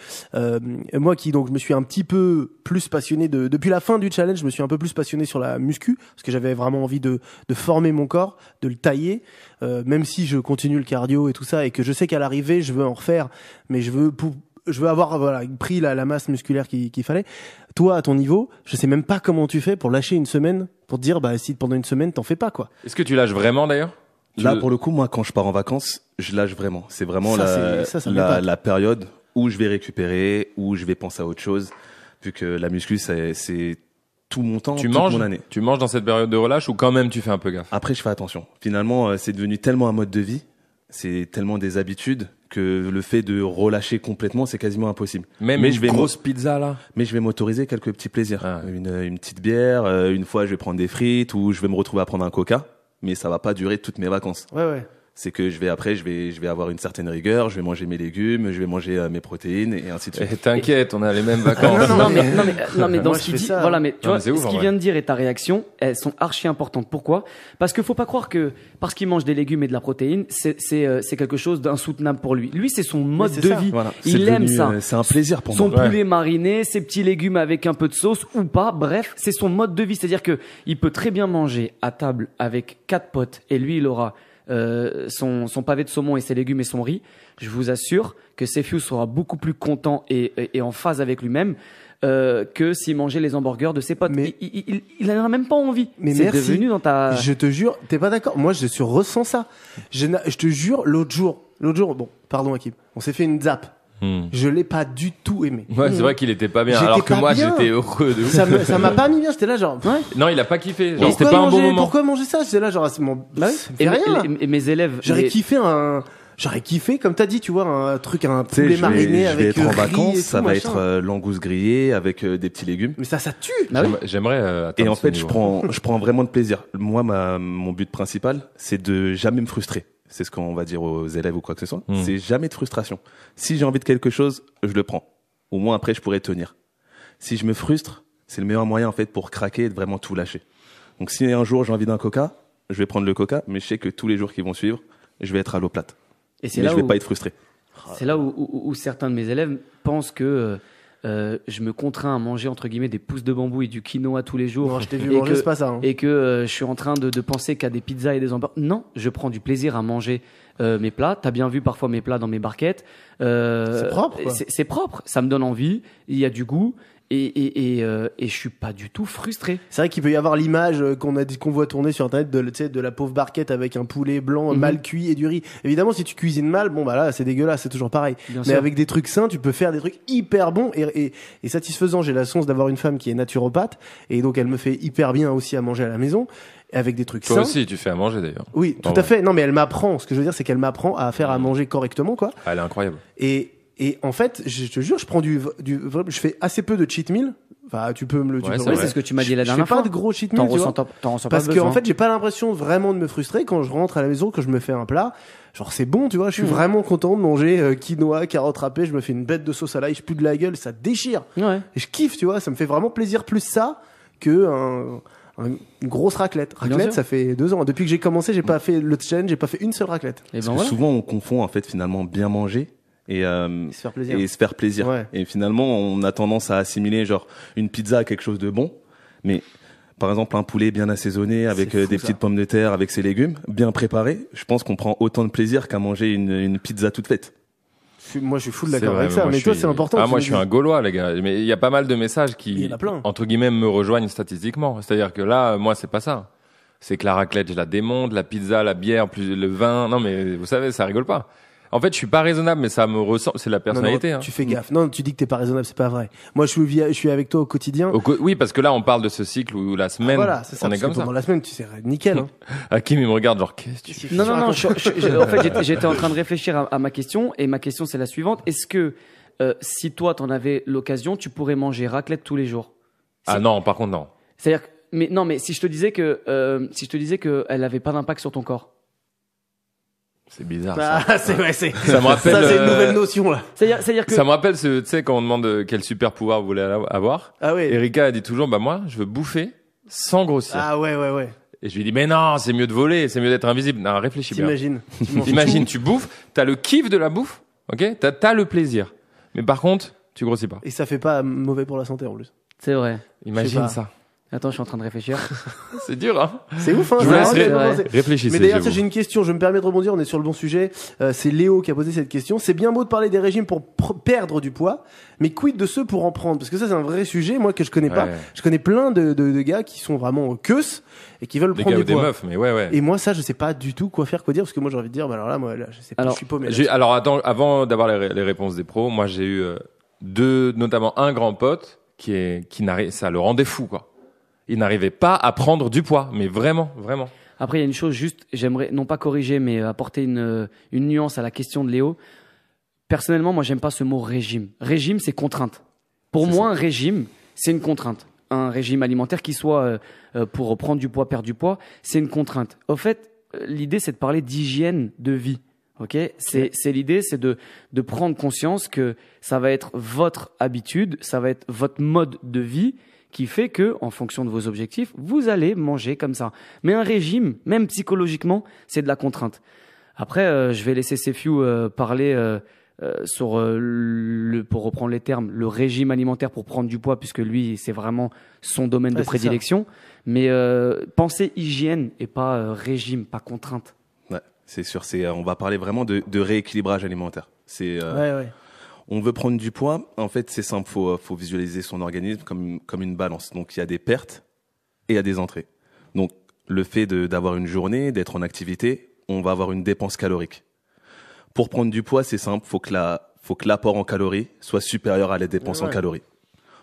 moi qui donc je me suis un petit peu plus passionné depuis la fin du challenge, je me suis un peu plus passionné sur la muscu, parce que j'avais vraiment envie de former mon corps, de le tailler, même si je continue le cardio et tout ça, et que je sais qu'à l'arrivée, je veux en refaire, mais je veux avoir pris la masse musculaire qu'il fallait. Toi, à ton niveau, je sais même pas comment tu fais pour lâcher une semaine, pour te dire si pendant une semaine t'en fais pas, quoi. Est-ce que tu lâches vraiment d'ailleurs? Là, pour le coup, moi, quand je pars en vacances, je lâche vraiment. C'est vraiment la période où je vais récupérer, où je vais penser à autre chose, vu que la muscu, c'est tout mon temps, toute mon année. Tu manges dans cette période de relâche ou quand même tu fais un peu gaffe? Après, je fais attention. Finalement, c'est devenu tellement un mode de vie, c'est tellement des habitudes que le fait de relâcher complètement, c'est quasiment impossible. Mais je vais grosse pizza là. Mais je vais m'autoriser quelques petits plaisirs. Une petite bière, une fois je vais prendre des frites ou je vais me retrouver à prendre un coca. Mais ça va pas durer toutes mes vacances. Ouais. C'est que je vais avoir une certaine rigueur, je vais manger mes légumes, je vais manger mes protéines et ainsi de suite. Et t'inquiète, on a les mêmes vacances. non, mais dans ce qu'il dit, voilà, mais tu vois, c'est ouf, ce qu'il vient de dire et ta réaction, elles sont archi importantes. Pourquoi? Parce qu'il faut pas croire que parce qu'il mange des légumes et de la protéine, c'est quelque chose d'insoutenable pour lui. Lui, c'est son mode de vie. Voilà. Il aime ça. C'est un plaisir pour moi. Son poulet mariné, ses petits légumes avec un peu de sauce ou pas. Bref, c'est son mode de vie. C'est-à-dire que il peut très bien manger à table avec 4 potes et lui, il aura son pavé de saumon et ses légumes et son riz. Je vous assure que Sefiu sera beaucoup plus content et en phase avec lui-même que s'il mangeait les hamburgers de ses potes. Mais il n'en a même pas envie. Mais c'est merci. devenu dans ta... Je te jure, t'es pas d'accord. Moi, ressens ça. Je te jure, l'autre jour, bon, pardon, Hakim, on s'est fait une zappe. Je l'ai pas du tout aimé. Ouais, c'est vrai qu'il était pas bien. J'étais Alors que pas moi, bien. j'étais heureux de ouf. Ça m'a pas mis bien, j'étais là genre, ouais. Non, il a pas kiffé. Genre, Pourquoi c'était pas un bon manger- moment. Pourquoi manger ça? J'étais là genre, ça me fait rien. Et mes élèves, J'aurais kiffé, comme t'as dit, tu vois, un truc, un Tu sais, poulet je mariné vais avec être en riz vacances, et ça tout, va machin. être langouste grillée avec des petits légumes. Mais ça tue. Bah oui. J'aimerais Et atteindre en ce fait, niveau. je prends vraiment de plaisir. Moi, mon but principal, c'est de jamais me frustrer. C'est ce qu'on va dire aux élèves ou quoi que ce soit. C'est jamais de frustration. Si j'ai envie de quelque chose, je le prends. Au moins après, je pourrais tenir. Si je me frustre, c'est le meilleur moyen en fait pour craquer et de vraiment tout lâcher. Donc si un jour j'ai envie d'un coca, je vais prendre le coca, mais je sais que tous les jours qui vont suivre, je vais être à l'eau plate. Et c'est Mais là je vais où, pas être frustré. c'est là où certains de mes élèves pensent que je me contrains à manger entre guillemets des pousses de bambou et du quinoa tous les jours. Non, je t'ai vu Et manger, que- c'est pas ça. Hein. Et que je suis en train de penser qu'à des pizzas et des hamburgers. Non, je prends du plaisir à manger mes plats. T'as bien vu parfois mes plats dans mes barquettes. C'est propre, quoi. C'est propre. Ça me donne envie. Il y a du goût. Et je suis pas du tout frustré. C'est vrai qu'il peut y avoir l'image qu'on voit tourner sur internet de, tu sais, de la pauvre barquette avec un poulet blanc mal cuit et du riz. Évidemment, si tu cuisines mal, bon bah là c'est dégueulasse, c'est toujours pareil. Bien Mais sûr. avec des trucs sains, tu peux faire des trucs hyper bons et satisfaisants. J'ai la chance d'avoir une femme qui est naturopathe et donc elle me fait hyper bien aussi à manger à la maison avec des trucs Toi sains. aussi, tu fais à manger d'ailleurs. Oui, tout Oh, à ouais. fait. Non, mais elle m'apprend. Ce que je veux dire, c'est qu'elle m'apprend à faire à manger correctement, quoi. Ah, elle est incroyable. Et en fait, je te jure, je prends je fais assez peu de cheat meal. Enfin, tu peux me le, tu Ouais, peux c'est me- Ouais, c'est ce que tu m'as dit la je dernière fais fois. pas de gros cheat T'en meal, tu vois. ressens pas Parce besoin. que en fait, j'ai pas l'impression vraiment de me frustrer quand je rentre à la maison, que je me fais un plat. Genre, c'est bon, tu vois. Je suis vraiment content de manger quinoa, carottes râpées. Je me fais une bête de sauce à l'ail, je pue de la gueule, ça déchire. Ouais. Et je kiffe, tu vois. Ça me fait vraiment plaisir plus ça que une grosse raclette. Bien Raclette, sûr. ça fait 2 ans. Depuis que j'ai commencé, j'ai pas fait le challenge, j'ai pas fait une seule raclette. Et Parce ben que voilà. souvent on confond en fait finalement bien manger et Se faire plaisir. se faire plaisir. Ouais. Et finalement, on a tendance à assimiler genre une pizza à quelque chose de bon, mais par exemple un poulet bien assaisonné avec C'est fou, des ça. petites pommes de terre, avec ses légumes, bien préparés, je pense qu'on prend autant de plaisir qu'à manger une pizza toute faite. Moi, je suis full C'est d'accord vrai, avec ça. moi, Mais je toi, suis- c'est important. Ah, que tu moi, me je suis un dises. Gaulois, les gars. Mais il y a pas mal de messages Il y qui, en a plein. entre guillemets, me rejoignent statistiquement. C'est-à-dire que là, moi, c'est pas ça. C'est que la raclette, je la démonte, la pizza, la bière, plus le vin. Non, mais vous savez, ça rigole pas. En fait, je suis pas raisonnable, mais ça me ressemble. C'est la Non, personnalité. non, hein. tu fais gaffe. Non, tu dis que t'es pas raisonnable, c'est pas vrai. Moi, je suis avec toi au quotidien. Oui, parce que là, on parle de ce cycle où la semaine, Voilà, c'est ça. on est parce que comme ça. pendant la semaine, tu sais, nickel. Hein. Hakim, il me regarde genre, qu'est-ce que tu fais? Non, en fait, j'étais en train de réfléchir à ma question, et ma question, c'est la suivante. Est-ce que, si toi, t'en avais l'occasion, tu pourrais manger raclette tous les jours? Ah non, par contre, non. C'est-à-dire, mais si je te disais que elle avait pas d'impact sur ton corps. C'est bizarre, ça. Ah, c'est ouais, c'est. Ça me rappelle, Ça, c'est une nouvelle notion là. C'est-à-dire que, Ça me rappelle tu sais, quand on demande quel super pouvoir vous voulez avoir. Ah ouais. Erika a dit toujours, bah, moi, je veux bouffer sans grossir. Ah ouais. Et je lui dis, mais non, c'est mieux de voler, c'est mieux d'être invisible. Non, réfléchis bien. T'imagines. Tu manges Imagine, tout, tu bouffes, t'as le kiff de la bouffe, ok? T'as le plaisir. Mais par contre, tu grossis pas. Et ça fait pas mauvais pour la santé en plus. c'est vrai. Je sais Imagine pas. ça. Attends, je suis en train de réfléchir. C'est dur, hein? C'est ouf, hein. Je vous ça laisse a ré- vraiment commencé. réfléchissez. Mais d'ailleurs, ça, j'avoue. j'ai une question. Je me permets de rebondir. On est sur le bon sujet. C'est Léo qui a posé cette question. C'est bien beau de parler des régimes pour perdre du poids, mais quid de ceux pour en prendre? Parce que ça, c'est un vrai sujet. Moi, que je connais pas. Ouais. Je connais plein de gars qui sont vraiment queus et qui veulent Des prendre gars ou du des poids. meufs, mais ouais. Et moi, ça, je sais pas du tout quoi faire, quoi dire, parce que moi, j'ai envie de dire, bah alors là, moi, là, je sais pas, Alors, je suis paumé. là. Alors, attends, avant d'avoir les réponses des pros, moi, j'ai eu notamment un grand pote qui n'arrive, ça le rendait fou, quoi. Il n'arrivait pas à prendre du poids, mais vraiment. Après, il y a une chose juste, j'aimerais non pas corriger, mais apporter une nuance à la question de Léo. Personnellement, moi, j'aime pas ce mot régime. Régime, c'est contrainte. Pour moi, un régime, c'est une contrainte. Un régime alimentaire qui soit pour prendre du poids, perdre du poids, c'est une contrainte. Au fait, l'idée, c'est de parler d'hygiène de vie. Ok, c'est l'idée, c'est de prendre conscience que ça va être votre habitude, ça va être votre mode de vie qui fait que, en fonction de vos objectifs, vous allez manger comme ça. Mais un régime, même psychologiquement, c'est de la contrainte. Après, je vais laisser Sefiu parler sur pour reprendre les termes, le régime alimentaire pour prendre du poids, puisque lui, c'est vraiment son domaine de Ouais, c'est prédilection. Mais pensez hygiène et pas régime, pas contrainte. Ouais, c'est sûr. On va parler vraiment de rééquilibrage alimentaire. Ouais. On veut prendre du poids. En fait, c'est simple. Faut visualiser son organisme comme une balance. Donc, il y a des pertes et il y a des entrées. Donc, le fait d'avoir une journée, d'être en activité, on va avoir une dépense calorique. Pour prendre du poids, c'est simple. Faut que faut que l'apport en calories soit supérieur à les dépenses en calories.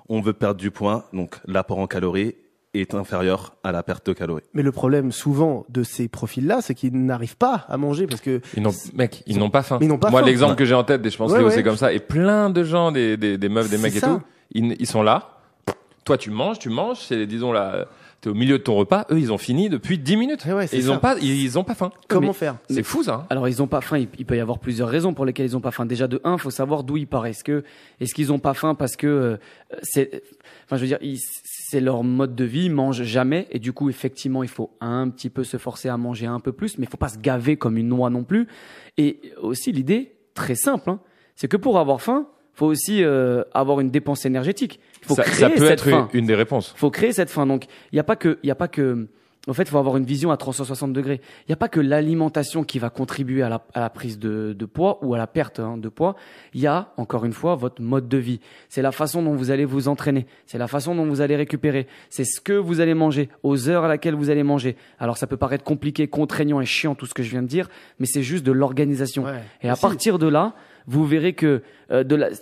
On veut perdre du poids, donc l'apport en calories est inférieur à la perte de calories. Mais le problème souvent de ces profils-là, c'est qu'ils n'arrivent pas à manger parce que ils n'ont pas faim. Ils n'ont pas Moi, faim. l'exemple que j'ai en tête, et je pense Léo, Ouais. c'est comme ça, et plein de gens, des meufs, des mecs C'est et ça. tout, ils sont là. Toi, tu manges, c'est, disons là, t'es au milieu de ton repas. Eux, ils ont fini depuis 10 minutes. Ouais, c'est et ils ça. ont pas faim. Comment Mais- faire? C'est fou, ça. Hein. Alors ils ont pas faim, il peut y avoir plusieurs raisons pour lesquelles ils ont pas faim. Déjà de un, faut savoir d'où ils partent. Est-ce qu'ils ont pas faim parce que c'est leur mode de vie, ils mangent jamais et du coup effectivement il faut un petit peu se forcer à manger un peu plus, mais il faut pas se gaver comme une noix non plus. Et aussi l'idée très simple, hein, c'est que pour avoir faim, faut aussi avoir une dépense énergétique. Il faut Ça créer peut cette être faim. une des réponses. Faut créer cette faim. Donc, il n'y a pas que, en fait, il faut avoir une vision à 360 degrés. Il n'y a pas que l'alimentation qui va contribuer à la prise de poids ou à la perte de poids. Il y a, encore une fois, votre mode de vie. C'est la façon dont vous allez vous entraîner. C'est la façon dont vous allez récupérer. C'est ce que vous allez manger, aux heures à laquelle vous allez manger. Alors, ça peut paraître compliqué, contraignant et chiant, tout ce que je viens de dire, mais c'est juste de l'organisation. Ouais. Et à Si. partir de là, vous verrez que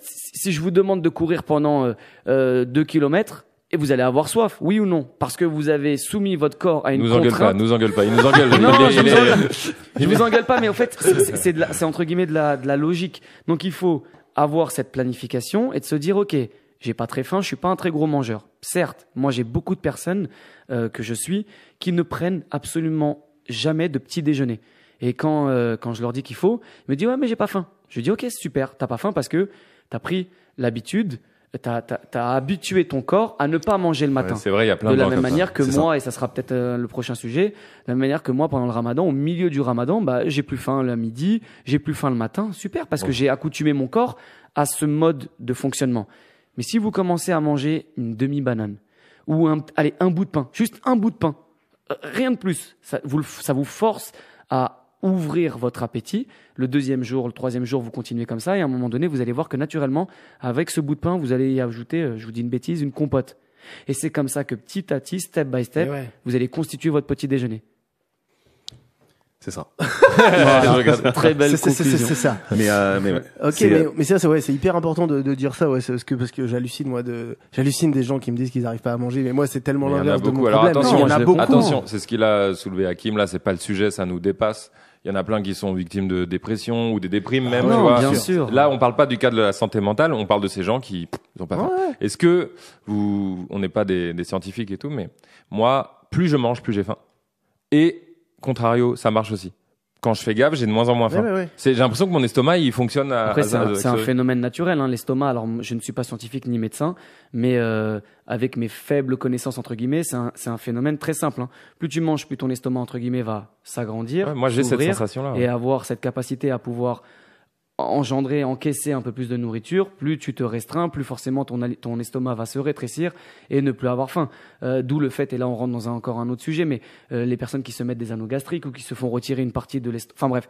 si je vous demande de courir pendant 2 kilomètres, et vous allez avoir soif, oui ou non? Parce que vous avez soumis votre corps à une Nous engueule pas, contrainte. nous engueule pas. Il nous engueule. Non, Il est- je il vous est- engueule. Je vous engueule pas, mais en fait, c'est entre guillemets de la logique. Donc il faut avoir cette planification et de se dire, ok, j'ai pas très faim, je suis pas un très gros mangeur. Certes, moi j'ai beaucoup de personnes que je suis qui ne prennent absolument jamais de petit déjeuner. Et quand je leur dis qu'il faut, ils me disent ouais mais j'ai pas faim. Je dis ok super, t'as pas faim parce que t'as pris l'habitude, t'as habitué ton corps à ne pas manger le matin. Ouais, c'est vrai, il y a plein De de la gens même comme ça. manière que C'est moi, et ça sera peut-être le prochain sujet, de la même manière que moi pendant le ramadan, au milieu du ramadan, bah, j'ai plus faim le midi, j'ai plus faim le matin, super, parce que j'ai accoutumé mon corps à ce mode de fonctionnement. Mais si vous commencez à manger une demi-banane, ou un bout de pain, juste un bout de pain, rien de plus, ça vous force à ouvrir votre appétit. Le deuxième jour, le troisième jour, vous continuez comme ça et à un moment donné, vous allez voir que naturellement, avec ce bout de pain, vous allez y ajouter, je vous dis une bêtise, une compote. Et c'est comme ça que petit à petit, step by step, Et ouais. vous allez constituer votre petit déjeuner. C'est ça. Voilà. Très belle conclusion. C'est ça. Mais ouais. Ok, C'est, mais ça, c'est hyper important de dire ça, ouais, parce que j'hallucine j'hallucine des gens qui me disent qu'ils n'arrivent pas à manger, mais moi c'est tellement Mais il y en a l'inverse de mon beaucoup. Alors problème. attention, Non, il y en a beaucoup. attention, c'est ce qu'il a soulevé Hakim. Là, c'est pas le sujet, ça nous dépasse. Il y en a plein qui sont victimes de dépression ou des déprimes même. Non, tu vois. bien sûr. Là, on parle pas du cas de la santé mentale, on parle de ces gens qui ils ont pas faim. Ouais. Est-ce que on n'est pas des scientifiques et tout, mais moi, plus je mange, plus j'ai faim. Et contrario, ça marche aussi. Quand je fais gaffe, j'ai de moins en moins faim. Ouais. J'ai l'impression que mon estomac, il fonctionne à. Après, c'est un à- phénomène naturel, hein, l'estomac. Alors, je ne suis pas scientifique ni médecin, mais avec mes faibles connaissances, entre guillemets, c'est un phénomène très simple. Hein. Plus tu manges, plus ton estomac, entre guillemets, va s'agrandir, Ouais, moi, j'ai cette s'ouvrir, sensation-là. et avoir cette capacité à pouvoir engendrer, encaisser un peu plus de nourriture. Plus tu te restreins, plus forcément ton estomac va se rétrécir et ne plus avoir faim. D'où le fait, et là on rentre dans encore un autre sujet, mais les personnes qui se mettent des anneaux gastriques ou qui se font retirer une partie de l'estomac, enfin bref,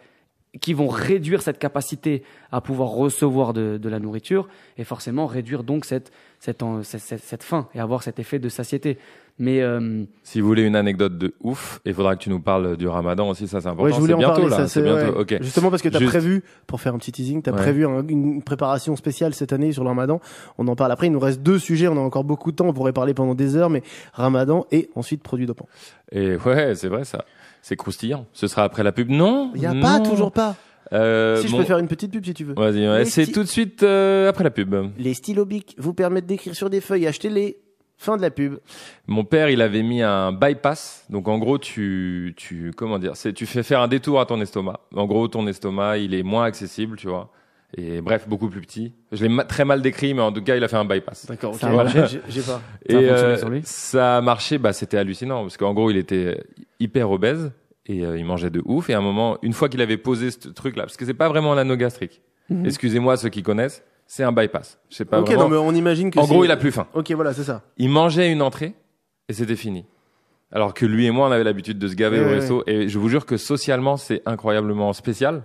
qui vont réduire cette capacité à pouvoir recevoir de la nourriture et forcément réduire donc cette faim et avoir cet effet de satiété. Mais Si vous voulez une anecdote de ouf, il faudra que tu nous parles du Ramadan aussi, ça c'est important. Ouais, je voulais c'est en bientôt parler, là, ça, c'est bientôt. ouais. Ok. Justement parce que t'as Juste- prévu, pour faire un petit teasing, t'as Ouais. prévu une préparation spéciale cette année sur le Ramadan. On en parle après. Il nous reste 2 sujets. On a encore beaucoup de temps. On pourrait parler pendant des heures, mais Ramadan et ensuite produits dopants. Et ouais, c'est vrai ça. C'est croustillant. Ce sera après la pub. Non. Il y a non. pas, toujours pas. Si je bon, peux faire une petite pub si tu veux. Vas-y, ouais, Les c'est sti- tout de suite après la pub. Les stylos Bic vous permettent d'écrire sur des feuilles. Achetez-les. Fin de la pub. Mon père, il avait mis un bypass. Donc en gros, comment dire, tu fais faire un détour à ton estomac. En gros, ton estomac, il est moins accessible, tu vois. Et bref, beaucoup plus petit. Je l'ai très mal décrit, mais en tout cas, il a fait un bypass. D'accord. Ça a marché. J'ai pas. Ça a Et fonctionné sur lui ça a marché, c'était hallucinant parce qu'en gros, il était hyper obèse et il mangeait de ouf. Et à un moment, une fois qu'il avait posé ce truc-là, parce que c'est pas vraiment un anneau gastrique. Excusez-moi ceux qui connaissent, c'est un bypass. Je sais pas Ok, vraiment. non, mais on imagine que. En c'est- gros, il a plus faim. Ok, voilà, c'est ça. Il mangeait une entrée et c'était fini. Alors que lui et moi, on avait l'habitude de se gaver Ouais, au ouais, resto. Et je vous jure que socialement, c'est incroyablement spécial.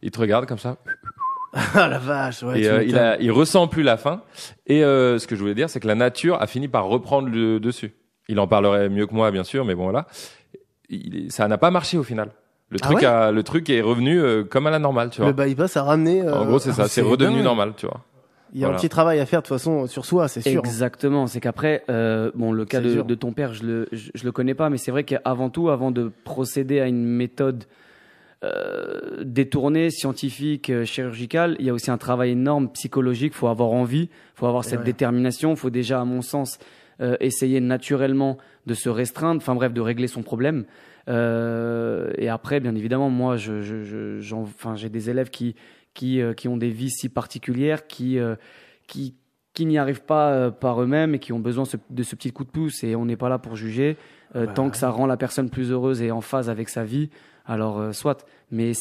Il te regarde comme ça. Ah la vache. Ouais. Et tu m'étonnes. il ressent plus la faim. Et ce que je voulais dire, c'est que la nature a fini par reprendre le dessus. Il en parlerait mieux que moi, bien sûr, mais bon, voilà. Ça n'a pas marché au final. Le truc est revenu comme à la normale, tu vois. Le bypass a ramené. En gros, c'est ça, c'est redevenu dingue. normal, tu vois. Il y a un petit travail à faire de toute façon sur soi, c'est sûr. Exactement. C'est qu'après, le cas de ton père, je le connais pas, mais c'est vrai qu'avant tout, avant de procéder à une méthode détournée, scientifique, chirurgicale, il y a aussi un travail énorme psychologique. Faut avoir envie, faut avoir cette détermination. Faut déjà, à mon sens, essayer naturellement de se restreindre. Enfin bref, de régler son problème. Et après, bien évidemment, moi, j'ai des élèves qui ont des vies si particulières, qui n'y arrivent pas par eux-mêmes et qui ont besoin de ce petit coup de pouce. Et on n'est pas là pour juger. Tant que ça rend la personne plus heureuse et en phase avec sa vie, alors soit. Mais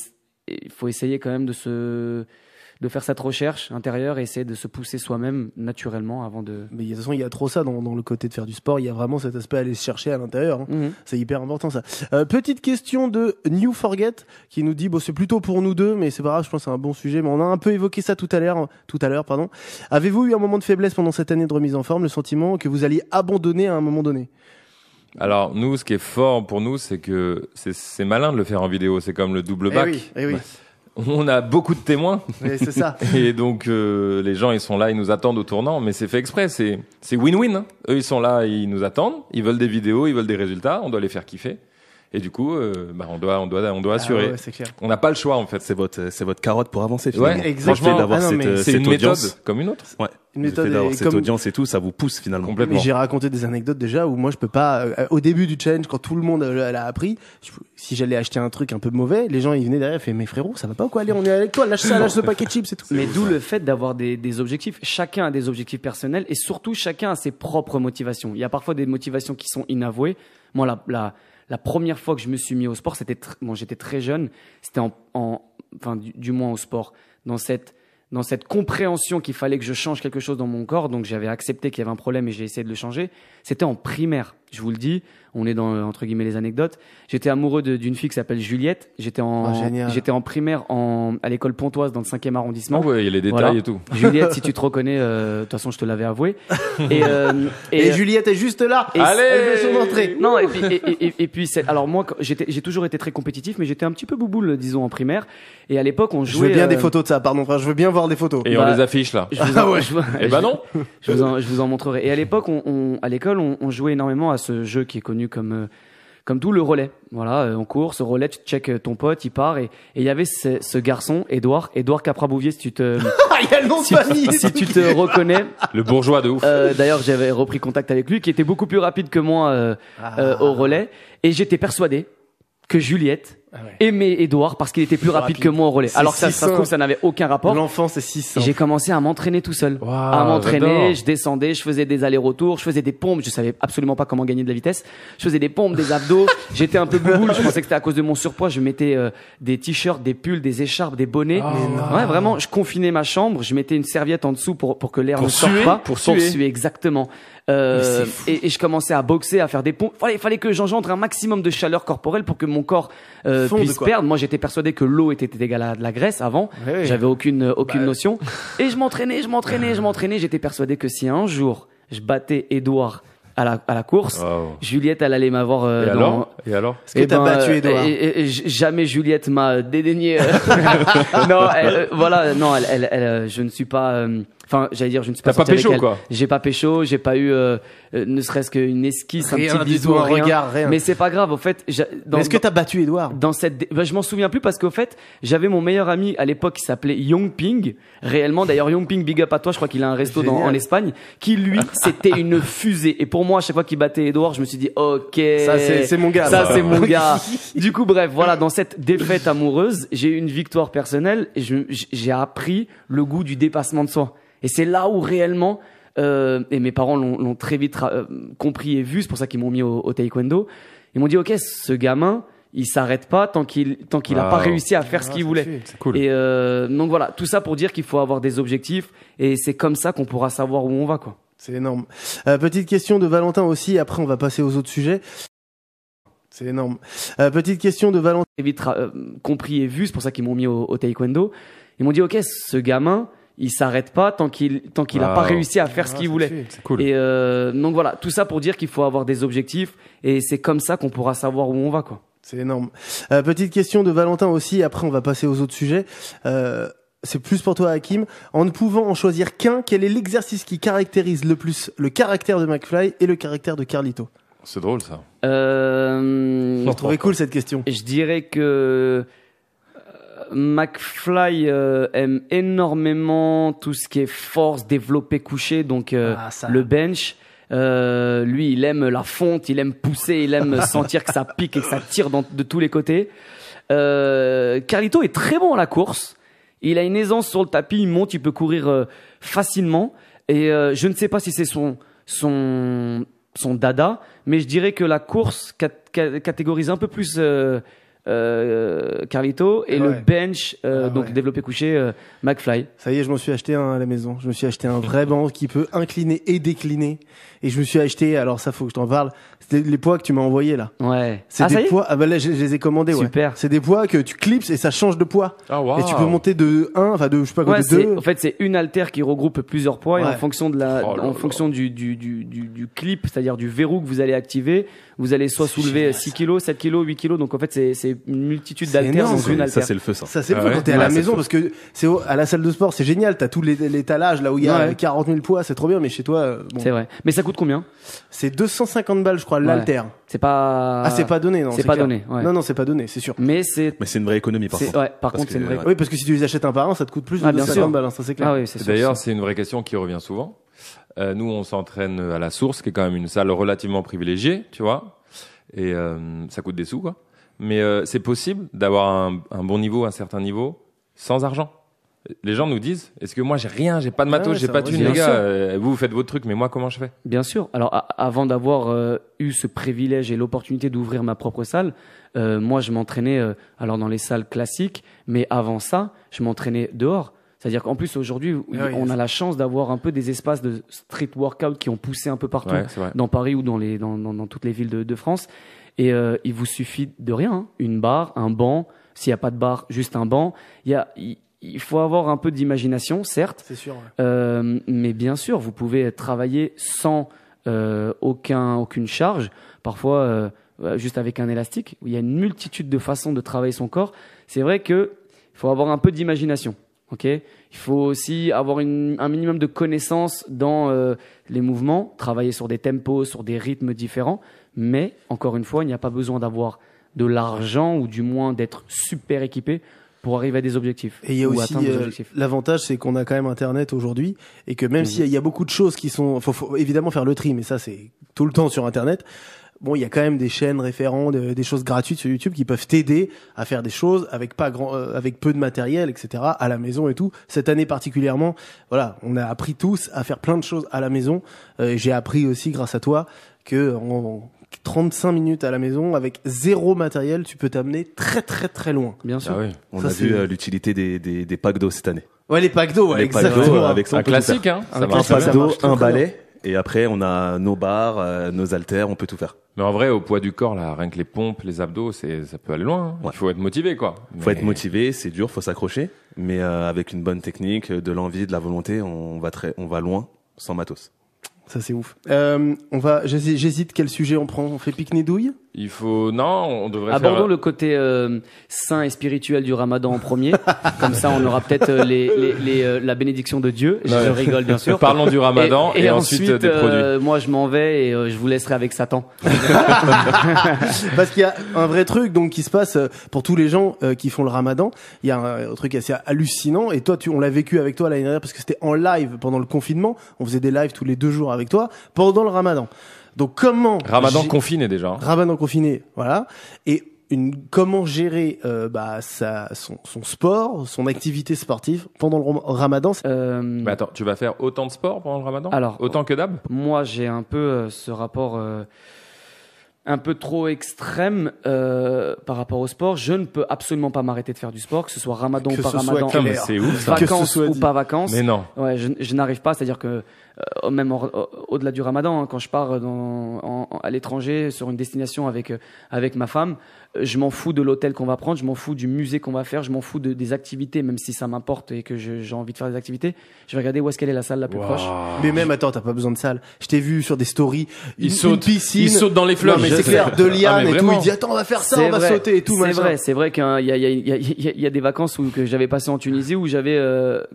il faut essayer quand même de faire cette recherche intérieure et essayer de se pousser soi-même naturellement avant de... Mais de toute façon, il y a trop ça dans le côté de faire du sport. Il y a vraiment cet aspect à aller se chercher à l'intérieur. C'est hyper important, ça. Petite question de New Forget qui nous dit, c'est plutôt pour nous deux, mais c'est pas grave, je pense que c'est un bon sujet. Mais on a un peu évoqué ça tout à l'heure, pardon. Avez-vous eu un moment de faiblesse pendant cette année de remise en forme, le sentiment que vous alliez abandonner à un moment donné? Alors, nous, ce qui est fort pour nous, c'est que c'est malin de le faire en vidéo. C'est comme le double bac. Eh oui. On a beaucoup de témoins. Oui, c'est ça. Et donc, les gens, ils sont là, ils nous attendent au tournant, mais c'est fait exprès. C'est win-win, hein. Eux, ils sont là, ils nous attendent. Ils veulent des vidéos, ils veulent des résultats. On doit les faire kiffer. Et du coup, on doit assurer. Ouais, c'est clair. On n'a pas le choix, en fait. C'est votre carotte pour avancer, finalement. Ouais, exactement. D'avoir c'est une méthode comme une autre. Ouais. Une méthode d'avoir cette audience et tout, ça vous pousse finalement. Complètement. Mais j'ai raconté des anecdotes déjà où moi je peux pas, au début du challenge, quand tout le monde l'a appris, si j'allais acheter un truc un peu mauvais, les gens ils venaient derrière et faisaient, mais frérot, ça va pas ou quoi, allez, on est avec toi, lâche ce paquet de chips et tout. Mais d'où le fait d'avoir des objectifs. Chacun a des objectifs personnels et surtout chacun a ses propres motivations. Il y a parfois des motivations qui sont inavouées. Moi, la première fois que je me suis mis au sport, j'étais très jeune, c'était du moins au sport, dans cette compréhension qu'il fallait que je change quelque chose dans mon corps, donc j'avais accepté qu'il y avait un problème et j'ai essayé de le changer. C'était en primaire, je vous le dis, on est dans entre guillemets les anecdotes. J'étais amoureux d'une fille qui s'appelle Juliette. J'étais en primaire à l'école Pontoise dans le 5e arrondissement. Ah ouais, il y a les détails et tout. Juliette, si tu te reconnais, de toute façon je te l'avais avoué. Et Juliette est juste là. Allez, elle fait son entrée. Non, et puis alors moi j'ai toujours été très compétitif, mais j'étais un petit peu bouboule, disons, en primaire. Et à l'époque on jouait. Je veux bien des photos de ça, pardon, frère, je veux bien voir des photos. Et on les affiche là. Non. Je vous en montrerai. Et à l'époque à l'école on jouait énormément à ce jeu qui est connu comme tout, le relais. Voilà, on court, ce relais, tu check ton pote, il part, et il y avait ce garçon, Edouard Capra-Bouvier, si tu te reconnais. Le bourgeois de ouf. D'ailleurs, j'avais repris contact avec lui, qui était beaucoup plus rapide que moi au relais, et j'étais persuadé que Juliette aimait Edouard parce qu'il était plus rapide que moi au relais. Alors que ça se trouve, ça n'avait aucun rapport. L'enfant, c'est 600. J'ai commencé à m'entraîner tout seul. À m'entraîner, je descendais, je faisais des allers-retours, je faisais des pompes, je savais absolument pas comment gagner de la vitesse. Je faisais des pompes, des abdos, j'étais un peu bouboule, je pensais que c'était à cause de mon surpoids, je mettais des t-shirts, des pulls, des écharpes, des bonnets. Ouais, vraiment, je confinais ma chambre, je mettais une serviette en dessous pour que l'air ne sorte pas. Pour suer, exactement. Et je commençais à boxer, à faire des pompes. Il fallait que j'engendre un maximum de chaleur corporelle pour que mon corps puisse perdre. Moi, j'étais persuadé que l'eau était égale à de la graisse avant. Oui. J'avais aucune notion. Et je m'entraînais. J'étais persuadé que si un jour je battais Edouard à la course, Juliette, elle allait m'avoir. Et alors Est-ce que t'as battu Edouard? Jamais Juliette m'a dédaigné. Non, voilà, non, je ne suis pas. Enfin, j'allais dire, je ne suis pas. T'as pas pécho, quoi. J'ai pas pécho, j'ai pas eu ne serait-ce qu'une esquisse, rien, un petit bisou, un regard, rien. Mais c'est pas grave, au fait. Est-ce que t'as battu Edouard? Je m'en souviens plus parce qu'au fait, j'avais mon meilleur ami à l'époque qui s'appelait Yongping. Réellement, d'ailleurs, Yongping, big up à toi, je crois qu'il a un resto en Espagne, qui lui, c'était une fusée. Et pour moi, à chaque fois qu'il battait Edouard, je me suis dit, ok. Ça, c'est mon gars. Ça, c'est mon gars. Du coup, bref, voilà, dans cette défaite amoureuse, j'ai eu une victoire personnelle et j'ai appris le goût du dépassement de soi. Et c'est là où réellement, et mes parents l'ont très vite compris et vu, c'est pour ça qu'ils m'ont mis au taekwondo. Ils m'ont dit, ok, ce gamin, il s'arrête pas tant qu'il a pas réussi à faire ce qu'il voulait. C'est cool. Et donc voilà, tout ça pour dire qu'il faut avoir des objectifs et c'est comme ça qu'on pourra savoir où on va, quoi. C'est énorme. Petite question de Valentin aussi, après on va passer aux autres sujets. C'est énorme. Petite question de Valentin. Très vite compris et vu, c'est pour ça qu'ils m'ont mis au taekwondo. Ils m'ont dit, ok, ce gamin, il s'arrête pas tant qu'il a pas réussi à faire ce qu'il voulait. C'est cool. Et donc voilà, tout ça pour dire qu'il faut avoir des objectifs et c'est comme ça qu'on pourra savoir où on va, quoi. C'est énorme. Petite question de Valentin aussi, après on va passer aux autres sujets. C'est plus pour toi, Hakim. En ne pouvant en choisir qu'un, quel est l'exercice qui caractérise le plus le caractère de McFly et le caractère de Carlito? C'est drôle ça. Je trouvais cool cette question. Je dirais que McFly aime énormément tout ce qui est force, développé, couché, donc le bench. Lui, il aime la fonte, il aime pousser, il aime sentir que ça pique et que ça tire de tous les côtés. Carlito est très bon à la course. Il a une aisance sur le tapis, il monte, il peut courir facilement. Et je ne sais pas si c'est son dada, mais je dirais que la course catégorise un peu plus Carlito et le bench, donc développé couché, McFly. Ça y est, je m'en suis acheté un à la maison. Je me suis acheté un vrai banc qui peut incliner et décliner. Et je me suis acheté, alors ça faut que je t'en parle, c'était les poids que tu m'as envoyés là. Ouais. C'est des poids, ah bah là je les ai commandés. Super. Ouais. C'est des poids que tu clipses et ça change de poids. Ah, wow. Et tu peux monter de 1, enfin de je sais pas quoi, de 2. En fait, c'est une haltère qui regroupe plusieurs poids et Ouais. en fonction de fonction du clip, c'est-à-dire du verrou que vous allez activer, vous allez soit soulever 6 kg, 7 kg, 8 kg. Donc en fait, c'est une multitude C'est d'haltères énorme. dans une haltère. Ça, c'est le feu, ça. Ça c'est Ah fou ouais. quand t'es à Ouais, la c'est maison fou. parce que à la salle de sport, c'est génial, t'as tous l'étalage là où il y a Ouais. 40 000 poids, c'est trop bien, mais chez toi, bon, C'est vrai. Mais ça coûte combien? c'est 250 balles je crois l'haltère. C'est pas. Ah c'est pas donné, non. C'est pas clair. donné. Ouais. Non, c'est pas donné, c'est sûr. Mais c'est. Mais c'est une vraie économie, par contre. Ouais, par Parce contre, c'est une que, vraie. Oui, parce que si tu les achètes un par un, ça te coûte plus de Ah, bien 250 sûr. balles, hein, ça c'est clair. Ah oui, c'est sûr. D'ailleurs, c'est une vraie question qui revient souvent. Nous, on s'entraîne à la Source, qui est quand même une salle relativement privilégiée, tu vois. Et ça coûte des sous, quoi. Mais c'est possible d'avoir un bon niveau, un certain niveau, sans argent. Les gens nous disent, est-ce que moi j'ai rien, j'ai pas de matos, ouais, j'ai ça pas de va, thunes, bien les gars, sûr. vous faites votre truc, mais moi comment je fais? Bien sûr. Alors, avant d'avoir eu ce privilège et l'opportunité d'ouvrir ma propre salle, moi, je m'entraînais alors dans les salles classiques, mais avant ça, je m'entraînais dehors. C'est-à-dire qu'en plus, aujourd'hui, on a la chance d'avoir un peu des espaces de street workout qui ont poussé un peu partout, Ouais, c'est vrai. dans Paris ou dans toutes les villes de France. Et il vous suffit de rien, hein. Une barre, un banc. S'il n'y a pas de barre, juste un banc. Il faut avoir un peu d'imagination, certes. C'est sûr. Ouais. Mais bien sûr, vous pouvez travailler sans aucune charge. Parfois, juste avec un élastique. Il y a une multitude de façons de travailler son corps. C'est vrai que il faut avoir un peu d'imagination. Ok. Il faut aussi avoir un minimum de connaissances dans les mouvements, travailler sur des tempos, sur des rythmes différents. Mais encore une fois, il n'y a pas besoin d'avoir de l'argent ou du moins d'être super équipé pour arriver à des objectifs. Et il y a ou aussi atteindre des objectifs. l'avantage, c'est qu'on a quand même Internet aujourd'hui et que même s'il y a beaucoup de choses qui sont, faut évidemment faire le tri, mais ça c'est tout le temps sur Internet. Bon, il y a quand même des chaînes référents, des choses gratuites sur YouTube qui peuvent t'aider à faire des choses avec avec peu de matériel, etc. à la maison et tout. Cette année particulièrement, voilà, on a appris tous à faire plein de choses à la maison. J'ai appris aussi grâce à toi que en 35 minutes à la maison avec zéro matériel, tu peux t'amener très très très loin. Bien sûr. Ah oui. On Ça, a c'est- vu l'utilité des packs d'eau cette année. Ouais, les packs d'eau, ouais, Les packs exactement. d'eau, avec ça, on Un peut tout classique, faire. hein. Un Ça Un marche classique, très ça bien. pack d'eau, marche très, un très balai, et après on a nos barres, nos haltères, on peut tout faire. Mais en vrai, au poids du corps, là, rien que les pompes, les abdos, ça peut aller loin. Hein. Ouais. Il faut être motivé, quoi. Faut Mais- être motivé, c'est dur, faut s'accrocher, mais avec une bonne technique, de l'envie, de la volonté, on va loin sans matos. Ça c'est ouf. J'hésite quel sujet on prend. On fait pique-nique douille. Il faut, non, on devrait Abordons faire. le côté sain et spirituel du Ramadan en premier. Comme ça, on aura peut-être la bénédiction de Dieu. Je Ouais. rigole, bien sûr. Parlons du Ramadan et ensuite des produits. moi, je m'en vais et je vous laisserai avec Satan. Parce qu'il y a un vrai truc donc qui se passe pour tous les gens qui font le Ramadan. Il y a un truc assez hallucinant et toi on l'a vécu avec toi l'année dernière parce que c'était en live pendant le confinement. On faisait des lives tous les 2 jours avec toi pendant le Ramadan. Donc comment Ramadan confiné déjà. hein. Ramadan confiné, voilà. Et comment gérer son sport, son activité sportive pendant le Ramadan. Euh, Mais attends, tu vas faire autant de sport pendant le Ramadan? Alors, autant que d'hab? moi, j'ai un peu ce rapport un peu trop extrême par rapport au sport. Je ne peux absolument pas m'arrêter de faire du sport, que ce soit Ramadan Que ou pas ce soit Ramadan, clair. Mais c'est ouf ça. Que ce vacances soit ou dit. pas vacances. Mais non. Ouais, je n'arrive pas, c'est-à-dire que même au-delà du Ramadan, hein, quand je pars à l'étranger sur une destination avec ma femme, je m'en fous de l'hôtel qu'on va prendre, je m'en fous du musée qu'on va faire, je m'en fous des activités, même si ça m'importe et que j'ai envie de faire des activités. Je vais regarder où est-ce qu'elle est la salle la plus proche. Mais même, attends, t'as pas besoin de salle. Je t'ai vu sur des stories. Il saute dans les fleuves. Non, mais c'est clair, de liane et tout. vraiment. Il dit, attends, on va faire ça, on va sauter et tout. C'est vrai qu'il y a des vacances que j'avais passé en Tunisie où j'avais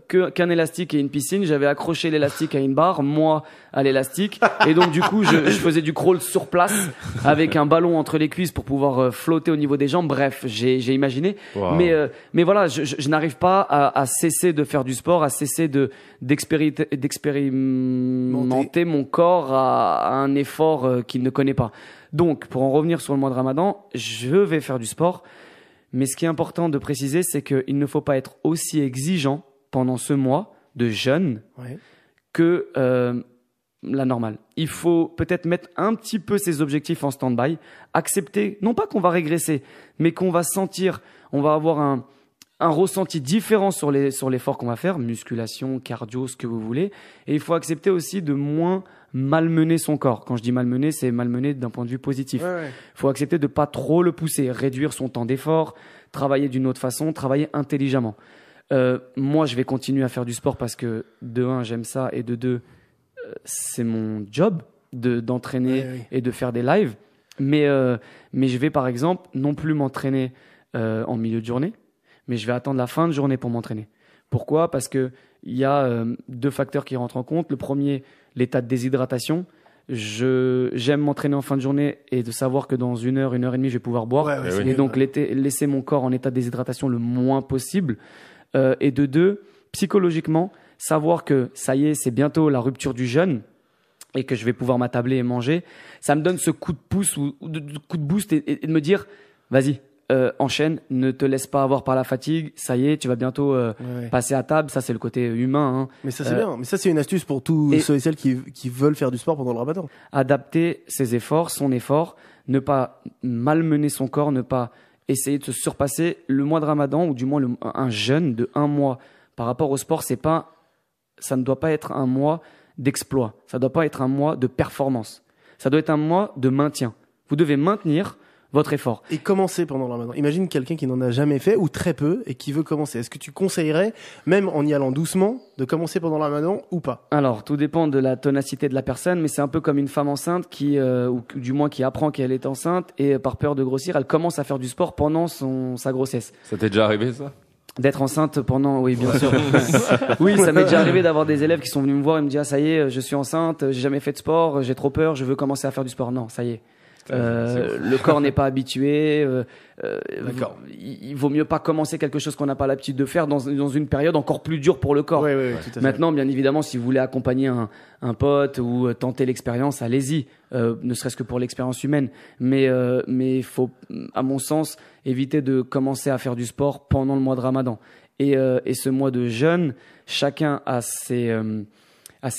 qu'un élastique et une piscine. J'avais accroché l'élastique à une barre, moi à l'élastique. Et donc, du coup, je faisais du crawl sur place avec un ballon entre les cuisses pour pouvoir flotter au niveau des jambes. Bref, j'ai imaginé. Wow. Mais voilà, je n'arrive pas à cesser de faire du sport, à cesser d'expérimenter mon corps à un effort qu'il ne connaît pas. Donc, pour en revenir sur le mois de Ramadan, je vais faire du sport. Mais ce qui est important de préciser, c'est qu'il ne faut pas être aussi exigeant pendant ce mois de jeûne que la normale. Il faut peut-être mettre un petit peu ses objectifs en stand-by, accepter, non pas qu'on va régresser, mais qu'on va sentir, on va avoir un ressenti différent sur l'effort qu'on va faire, musculation, cardio, ce que vous voulez. Et il faut accepter aussi de moins malmener son corps. Quand je dis malmener, c'est malmener d'un point de vue positif. Il faut accepter de pas trop le pousser, réduire son temps d'effort, travailler d'une autre façon, travailler intelligemment. Moi, je vais continuer à faire du sport parce que de 1, j'aime ça, et de 2, c'est mon job d'entraîner et de faire des lives. Mais je vais par exemple non plus m'entraîner en milieu de journée, mais je vais attendre la fin de journée pour m'entraîner. Pourquoi ? Parce que il y a 2 facteurs qui rentrent en compte. Le premier, l'état de déshydratation. J'aime m'entraîner en fin de journée et de savoir que dans 1 heure, 1 heure et demie, je vais pouvoir boire. Et donc laisser mon corps en état de déshydratation le moins possible. Et de 2, psychologiquement, savoir que ça y est, c'est bientôt la rupture du jeûne et que je vais pouvoir m'attabler et manger, ça me donne ce coup de pouce ou coup de boost et de me dire, vas-y, enchaîne, ne te laisse pas avoir par la fatigue, ça y est, tu vas bientôt passer à table. Ça, c'est le côté humain. Hein. Mais ça, c'est bien. Mais ça, c'est une astuce pour tous ceux et celles qui veulent faire du sport pendant le Ramadan. Adapter ses efforts, son effort, ne pas malmener son corps, ne pas essayer de se surpasser. Le mois de Ramadan, ou du moins un jeûne de 1 mois par rapport au sport, ça ne doit pas être un mois d'exploit. Ça ne doit pas être un mois de performance. Ça doit être un mois de maintien. Vous devez maintenir votre effort. Et commencer pendant le Ramadan. Imagine quelqu'un qui n'en a jamais fait ou très peu et qui veut commencer. Est-ce que tu conseillerais, même en y allant doucement, de commencer pendant le Ramadan ou pas ? Alors, tout dépend de la ténacité de la personne, mais c'est un peu comme une femme enceinte ou du moins qui apprend qu'elle est enceinte et par peur de grossir, elle commence à faire du sport pendant sa grossesse. Ça t'est déjà arrivé, ça ? D'être enceinte pendant, oui, bien sûr. Oui, ça m'est déjà arrivé d'avoir des élèves qui sont venus me voir et me dire, ah, ça y est, je suis enceinte, j'ai jamais fait de sport, j'ai trop peur, je veux commencer à faire du sport. Non, ça y est. Le corps n'est pas habitué. D'accord. Il vaut mieux pas commencer quelque chose qu'on n'a pas l'habitude de faire dans une période encore plus dure pour le corps. Oui, tout à fait. Maintenant, bien évidemment, si vous voulez accompagner un pote ou tenter l'expérience, allez-y, ne serait-ce que pour l'expérience humaine. Mais il faut, à mon sens, éviter de commencer à faire du sport pendant le mois de Ramadan. Et ce mois de jeûne, chacun a ses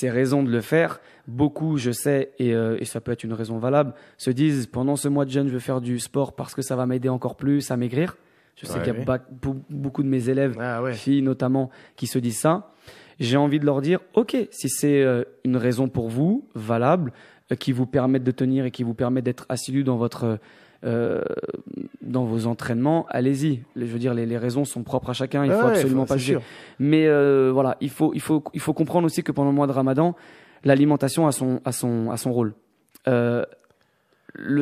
raisons de le faire. Beaucoup, je sais, et ça peut être une raison valable, se disent pendant ce mois de jeûne, je veux faire du sport parce que ça va m'aider encore plus à maigrir. Je sais qu'il y a beaucoup de mes élèves, filles notamment, qui se disent ça. J'ai envie de leur dire, ok, si c'est une raison pour vous, valable, qui vous permettent de tenir et qui vous permet d'être assidu dans vos entraînements, allez-y. Je veux dire, les raisons sont propres à chacun. Il faut absolument pas juger. Mais voilà, il faut comprendre aussi que pendant le mois de Ramadan, l'alimentation a son rôle. Le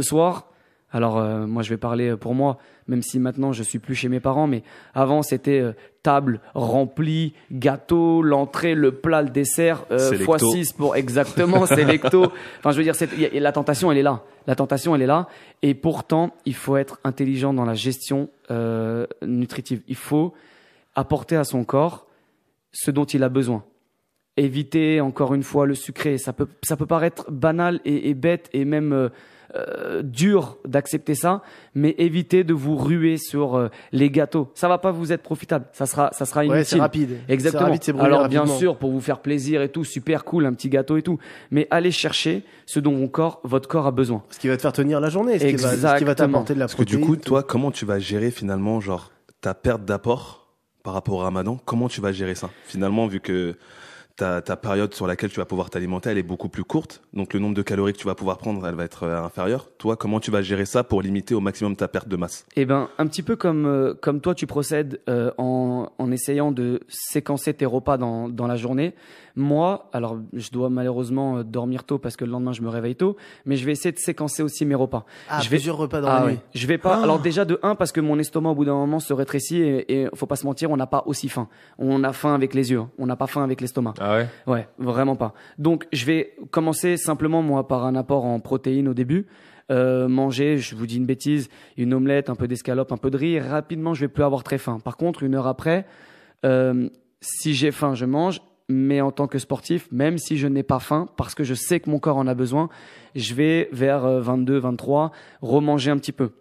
soir, alors moi je vais parler pour moi, même si maintenant je suis plus chez mes parents, mais avant c'était table remplie, gâteau, l'entrée, le plat, le dessert, x6 pour exactement, c'est lecto. Enfin je veux dire, la tentation elle est là. La tentation elle est là, et pourtant il faut être intelligent dans la gestion nutritive. Il faut apporter à son corps ce dont il a besoin. Éviter encore une fois le sucré, ça peut paraître banal et bête et même dur d'accepter ça, mais évitez de vous ruer sur les gâteaux. Ça va pas vous être profitable, ça sera inutile. Ouais, c'est rapide. Exactement. C'est rapide, c'est brûlé alors rapidement. bien sûr pour vous faire plaisir et tout, super cool, un petit gâteau et tout, mais allez chercher ce dont votre corps a besoin. Ce qui va te faire tenir la journée, ce qui va t'apporter de la protéine. Parce que du coup, toi, comment tu vas gérer finalement genre ta perte d'apport par rapport au Ramadan ? Comment tu vas gérer ça finalement, vu que ta période sur laquelle tu vas pouvoir t'alimenter, elle est beaucoup plus courte. Donc, le nombre de calories que tu vas pouvoir prendre, elle va être inférieure. Toi, comment tu vas gérer ça pour limiter au maximum ta perte de masse? Eh ben, un petit peu comme toi, tu procèdes en essayant de séquencer tes repas dans la journée. Moi, alors, je dois malheureusement dormir tôt parce que le lendemain, je me réveille tôt, mais je vais essayer de séquencer aussi mes repas. Ah, je vais plusieurs repas dans la nuit. Ouais. Je vais pas. Alors déjà de 1 parce que mon estomac au bout d'un moment se rétrécit et faut pas se mentir, on n'a pas aussi faim. On a faim avec les yeux, hein. On n'a pas faim avec l'estomac. Ah ouais? Ouais, vraiment pas. Donc je vais commencer simplement moi par un apport en protéines au début. Manger, je vous dis une bêtise, une omelette, un peu d'escalope, un peu de riz. Et rapidement, je vais plus avoir très faim. Par contre, 1 heure après, si j'ai faim, je mange. Mais en tant que sportif, même si je n'ai pas faim, parce que je sais que mon corps en a besoin, je vais vers 22, 23, remanger un petit peu.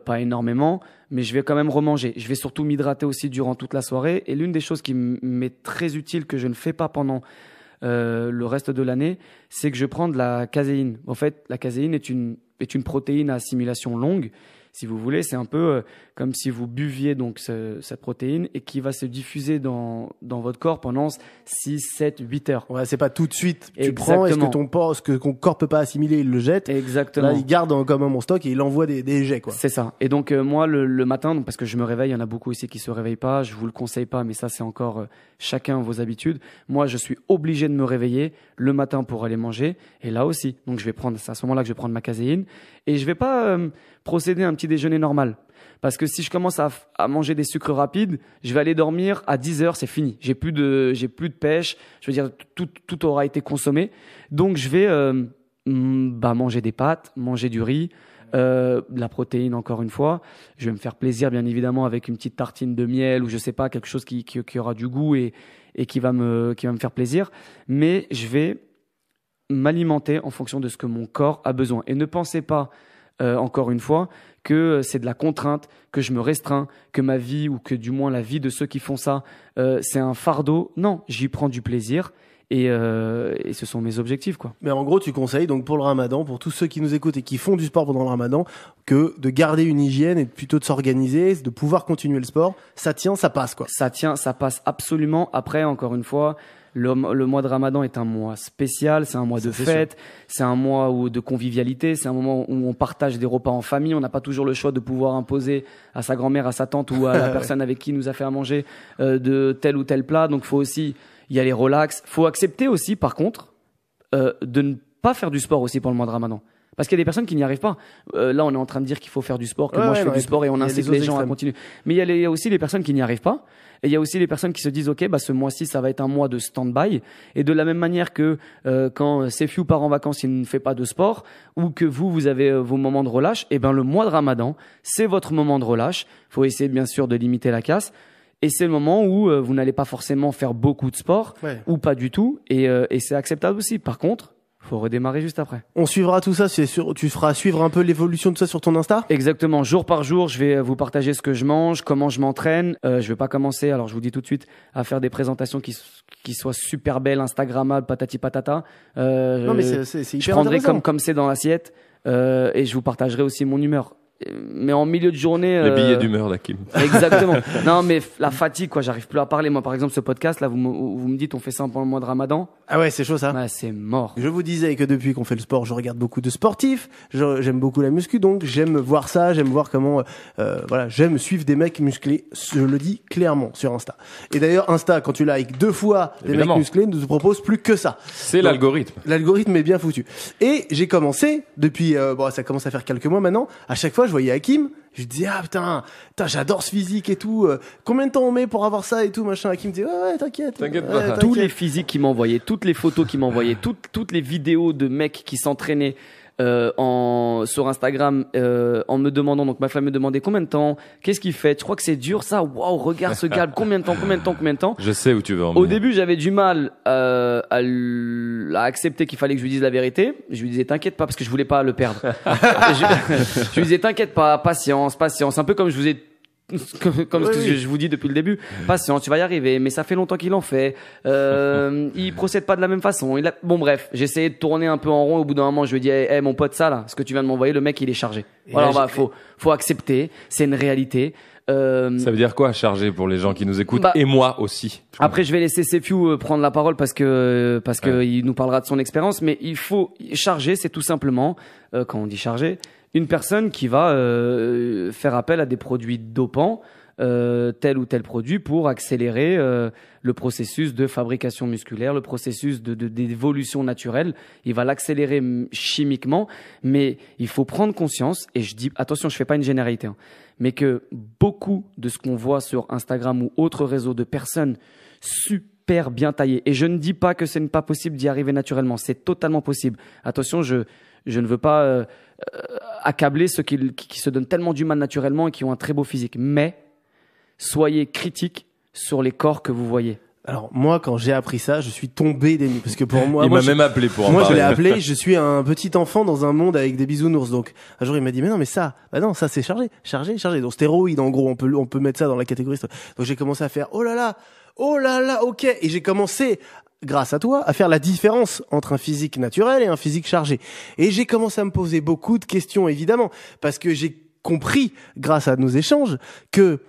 Pas énormément, mais je vais quand même remanger. Je vais surtout m'hydrater aussi durant toute la soirée. Et l'une des choses qui m'est très utile, que je ne fais pas pendant le reste de l'année, c'est que je prends de la caséine. En fait, la caséine est une protéine à assimilation longue. Si vous voulez, c'est un peu comme si vous buviez donc cette protéine et qui va se diffuser dans votre corps pendant 6, 7, 8 heures. Ouais, c'est pas tout de suite. Tu Exactement. prends, ce que ton corps peut pas assimiler, il le jette. Exactement. Là, il garde comme un stock et il envoie des jets, quoi. C'est ça. Et donc moi le matin, donc, parce que je me réveille, il y en a beaucoup ici qui se réveillent pas. Je vous le conseille pas, mais ça c'est encore chacun vos habitudes. Moi, je suis obligé de me réveiller le matin pour aller manger. Et là aussi, donc c'est à ce moment-là que je vais prendre ma caséine et je vais pas procéder à un petit déjeuner normal. Parce que si je commence à manger des sucres rapides, je vais aller dormir à 10 heures, c'est fini. J'ai plus de pêche. Je veux dire, tout aura été consommé. Donc, je vais manger des pâtes, manger du riz, de la protéine encore une fois. Je vais me faire plaisir, bien évidemment, avec une petite tartine de miel ou je sais pas, quelque chose qui aura du goût et qui va me faire plaisir. Mais je vais m'alimenter en fonction de ce que mon corps a besoin. Et ne pensez pas, encore une fois, que c'est de la contrainte, que je me restreins, que ma vie ou que du moins la vie de ceux qui font ça, c'est un fardeau. Non, j'y prends du plaisir et ce sont mes objectifs, quoi. Mais en gros, tu conseilles donc pour le Ramadan, pour tous ceux qui nous écoutent et qui font du sport pendant le Ramadan, que de garder une hygiène et plutôt de s'organiser, de pouvoir continuer le sport. Ça tient, ça passe, quoi. Ça tient, ça passe absolument. Après, encore une fois, le mois de Ramadan est un mois spécial, c'est un mois de fête, c'est un mois de convivialité, c'est un moment où on partage des repas en famille. On n'a pas toujours le choix de pouvoir imposer à sa grand-mère, à sa tante ou à la personne avec qui il nous a fait à manger de tel ou tel plat. Donc, faut aussi y aller relax. Faut accepter aussi, par contre, de ne pas faire du sport aussi pour le mois de Ramadan. Parce qu'il y a des personnes qui n'y arrivent pas. Là, on est en train de dire qu'il faut faire du sport, que moi je fais du sport et on incite les gens à continuer. Mais il y a aussi les personnes qui n'y arrivent pas. Et il y a aussi les personnes qui se disent, OK, ce mois-ci, ça va être un mois de stand-by. Et de la même manière que quand Sefiu part en vacances, il ne fait pas de sport, ou que vous avez vos moments de relâche, et le mois de Ramadan, c'est votre moment de relâche. Il faut essayer bien sûr de limiter la casse. Et c'est le moment où vous n'allez pas forcément faire beaucoup de sport, ou pas du tout. Et c'est acceptable aussi. Par contre, faut redémarrer juste après. On suivra tout ça, tu feras suivre un peu l'évolution de ça sur ton Insta? Exactement, jour par jour, je vais vous partager ce que je mange, comment je m'entraîne. Je vais pas commencer, alors je vous dis tout de suite, à faire des présentations qui soient super belles, instagrammables, patati patata. Non mais c'est hyper je prendrai intéressant. comme c'est dans l'assiette et je vous partagerai aussi mon humeur. Mais en milieu de journée, le billet d'humeur d'Hakim. Exactement. Non, mais la fatigue, quoi. J'arrive plus à parler. Moi, par exemple, ce podcast, là, vous me dites, on fait ça pendant le mois de Ramadan. Ah ouais, c'est chaud ça. Bah, c'est mort. Je vous disais que depuis qu'on fait le sport, je regarde beaucoup de sportifs. J'aime beaucoup la muscu, donc j'aime voir ça. J'aime voir comment, j'aime suivre des mecs musclés. Je le dis clairement sur Insta. Et d'ailleurs, Insta, quand tu likes 2 fois des mecs musclés, ne te propose plus que ça. C'est l'algorithme. L'algorithme est bien foutu. Et j'ai commencé depuis, ça commence à faire quelques mois maintenant. À chaque fois, je voyais Hakim, je disais putain, j'adore ce physique et tout. Combien de temps on met pour avoir ça et tout machin. Hakim me disait ouais, t'inquiète. Pas. Tous les physiques qu'il m'envoyait, toutes les photos qu'il m'envoyait, toutes les vidéos de mecs qui s'entraînaient sur Instagram en me demandant, donc ma femme me demandait combien de temps, qu'est-ce qu'il fait, tu crois que c'est dur ça, waouh, regarde ce gars, combien de temps. Je sais où tu veux en venir. Au début j'avais du mal à accepter qu'il fallait que je lui dise la vérité. Je lui disais t'inquiète pas parce que je voulais pas le perdre. je lui disais t'inquiète pas, patience, un peu comme je vous ai comme Oui, ce que oui. je vous dis depuis le début, patience, tu vas y arriver, mais ça fait longtemps qu'il en fait. Il procède pas de la même façon. Bon bref, j'ai essayé de tourner un peu en rond. Au bout d'un moment, je lui ai dit, hey, mon pote, ça là, ce que tu viens de m'envoyer, le mec il est chargé. Et Voilà, là, faut accepter, c'est une réalité. Ça veut dire quoi, chargé, pour les gens qui nous écoutent, Bah, et moi aussi? Après, je vais laisser Sefiu prendre la parole parce que il nous parlera de son expérience. Mais il faut charger, c'est tout simplement, quand on dit charger, une personne qui va faire appel à des produits dopants, tel ou tel produit, pour accélérer le processus de fabrication musculaire, le processus d'évolution naturelle. Il va l'accélérer chimiquement, mais il faut prendre conscience. Et je dis attention, je fais pas une généralité, hein, mais que beaucoup de ce qu'on voit sur Instagram ou autres réseaux de personnes super bien taillées, et je ne dis pas que ce n'est pas possible d'y arriver naturellement, c'est totalement possible. Attention, je ne veux pas accabler ceux qui se donnent tellement du mal naturellement et qui ont un très beau physique, mais soyez critiques sur les corps que vous voyez. Alors moi, quand j'ai appris ça, je suis tombé des nues parce que pour moi, Il m'a même appelé pour en moi je parler. l'ai appelé, je suis un petit enfant dans un monde avec des bisounours. Donc un jour il m'a dit mais non, mais ça, bah non, ça c'est chargé. Donc stéroïdes, en gros, on peut mettre ça dans la catégorie. Donc j'ai commencé à faire oh là là, ok, et j'ai commencé, grâce à toi, à faire la différence entre un physique naturel et un physique chargé. Et j'ai commencé à me poser beaucoup de questions, évidemment, parce que j'ai compris, grâce à nos échanges, que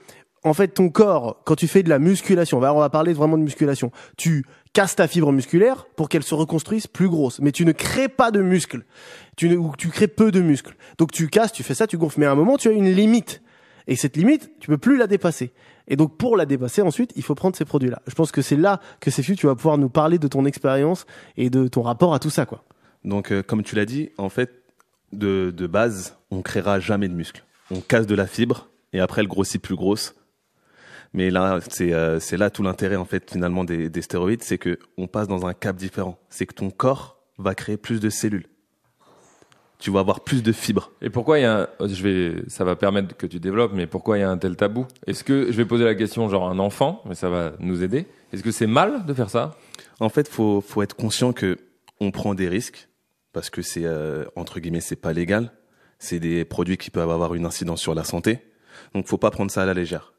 en fait, ton corps, quand tu fais de la musculation, on va parler vraiment de musculation, tu casses ta fibre musculaire pour qu'elle se reconstruise plus grosse. Mais tu ne crées pas de muscles. Ou tu crées peu de muscles. Donc tu casses, tu fais ça, tu gonfles. Mais à un moment, tu as une limite. Et cette limite, tu peux plus la dépasser. Et donc, pour la dépasser, ensuite, il faut prendre ces produits-là. Je pense que c'est là que Sefiu, tu vas pouvoir nous parler de ton expérience et de ton rapport à tout ça, quoi. Donc, comme tu l'as dit, en fait, de base, on créera jamais de muscles. On casse de la fibre et après, elle grossit plus grosse. Mais là, c'est là tout l'intérêt, en fait, finalement, des stéroïdes, c'est que on passe dans un cap différent. C'est que ton corps va créer plus de cellules. Tu vas avoir plus de fibres. Et pourquoi il y a ça va permettre que tu développes, mais pourquoi il y a un tel tabou? Est-ce que, je vais poser la question genre un enfant, mais ça va nous aider. Est-ce que c'est mal de faire ça? En fait, faut être conscient que on prend des risques parce que c'est entre guillemets c'est pas légal. C'est des produits qui peuvent avoir une incidence sur la santé. Donc faut pas prendre ça à la légère.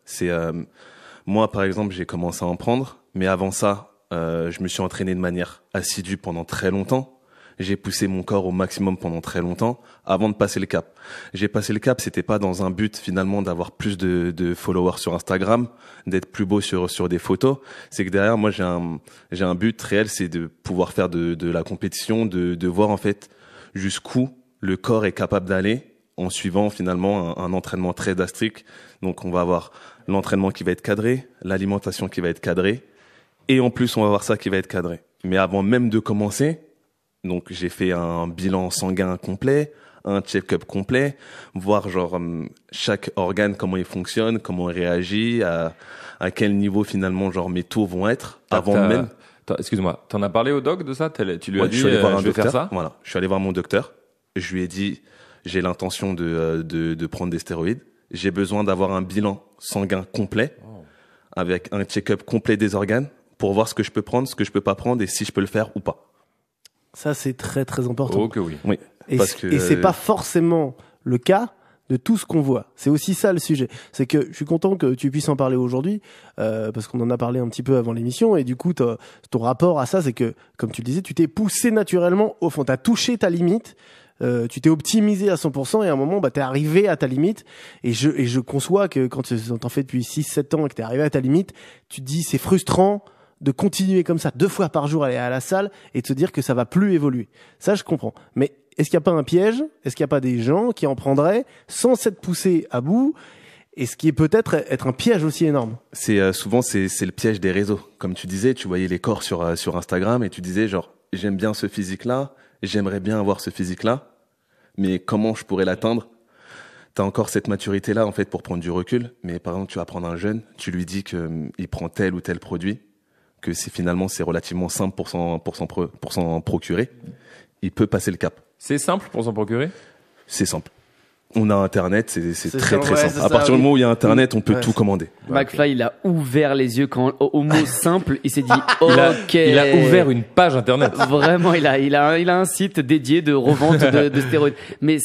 Moi par exemple, j'ai commencé à en prendre, mais avant ça, je me suis entraîné de manière assidue pendant très longtemps. J'ai poussé mon corps au maximum pendant très longtemps avant de passer le cap. J'ai passé le cap, c'était pas dans un but finalement d'avoir plus de followers sur Instagram, d'être plus beau sur des photos. C'est que derrière moi j'ai un but réel, c'est de pouvoir faire de la compétition, de voir en fait jusqu'où le corps est capable d'aller en suivant finalement un entraînement très strict. Donc on va avoir l'entraînement qui va être cadré, l'alimentation qui va être cadrée, et en plus on va avoir ça qui va être cadré. Mais avant même de commencer, donc j'ai fait un bilan sanguin complet, un check-up complet, voir genre chaque organe comment il fonctionne, comment il réagit, à quel niveau finalement genre mes taux vont être avant même. Excuse-moi, t'en as parlé au doc de ça? Tu lui as Ouais, dit je suis allé voir un je vais faire docteur. ça? Voilà, je suis allé voir mon docteur. Je lui ai dit j'ai l'intention de prendre des stéroïdes. J'ai besoin d'avoir un bilan sanguin complet avec un check-up complet des organes pour voir ce que je peux prendre, ce que je peux pas prendre et si je peux le faire ou pas. Ça, c'est très, très important. Oh que oui. Oui. Et Parce que c'est pas forcément le cas de tout ce qu'on voit. C'est aussi ça le sujet. C'est que je suis content que tu puisses en parler aujourd'hui, parce qu'on en a parlé un petit peu avant l'émission, et du coup, ton rapport à ça, c'est que, comme tu le disais, tu t'es poussé naturellement au fond. T'as touché ta limite, tu t'es optimisé à 100%, et à un moment, t'es arrivé à ta limite. Et je conçois que quand t'en fais depuis 6-7 ans et que t'es arrivé à ta limite, tu te dis, c'est frustrant de continuer comme ça 2 fois par jour aller à la salle et de se dire que ça va plus évoluer. Ça, je comprends. Mais est-ce qu'il n'y a pas un piège? Est-ce qu'il n'y a pas des gens qui en prendraient sans s'être poussés à bout? Et ce qui est peut-être être un piège aussi énorme. Souvent c'est le piège des réseaux. Comme tu disais, tu voyais les corps sur Instagram et tu disais genre j'aime bien ce physique-là, j'aimerais bien avoir ce physique-là, mais comment je pourrais l'atteindre? T'as encore cette maturité-là en fait pour prendre du recul. Mais par exemple, tu vas prendre un jeune, tu lui dis que il prend tel ou tel produit, que c'est relativement simple pour s'en procurer, il peut passer le cap. C'est simple pour s'en procurer? C'est simple. On a Internet, c'est très ça, très ouais, simple. c'est À ça, partir du moment où il y a Internet, on peut Ouais, tout commander. McFly, il a ouvert les yeux quand au mot simple, il s'est dit OK. Il a ouvert une page internet. Vraiment, il a un site dédié de revente de stéroïdes. Mais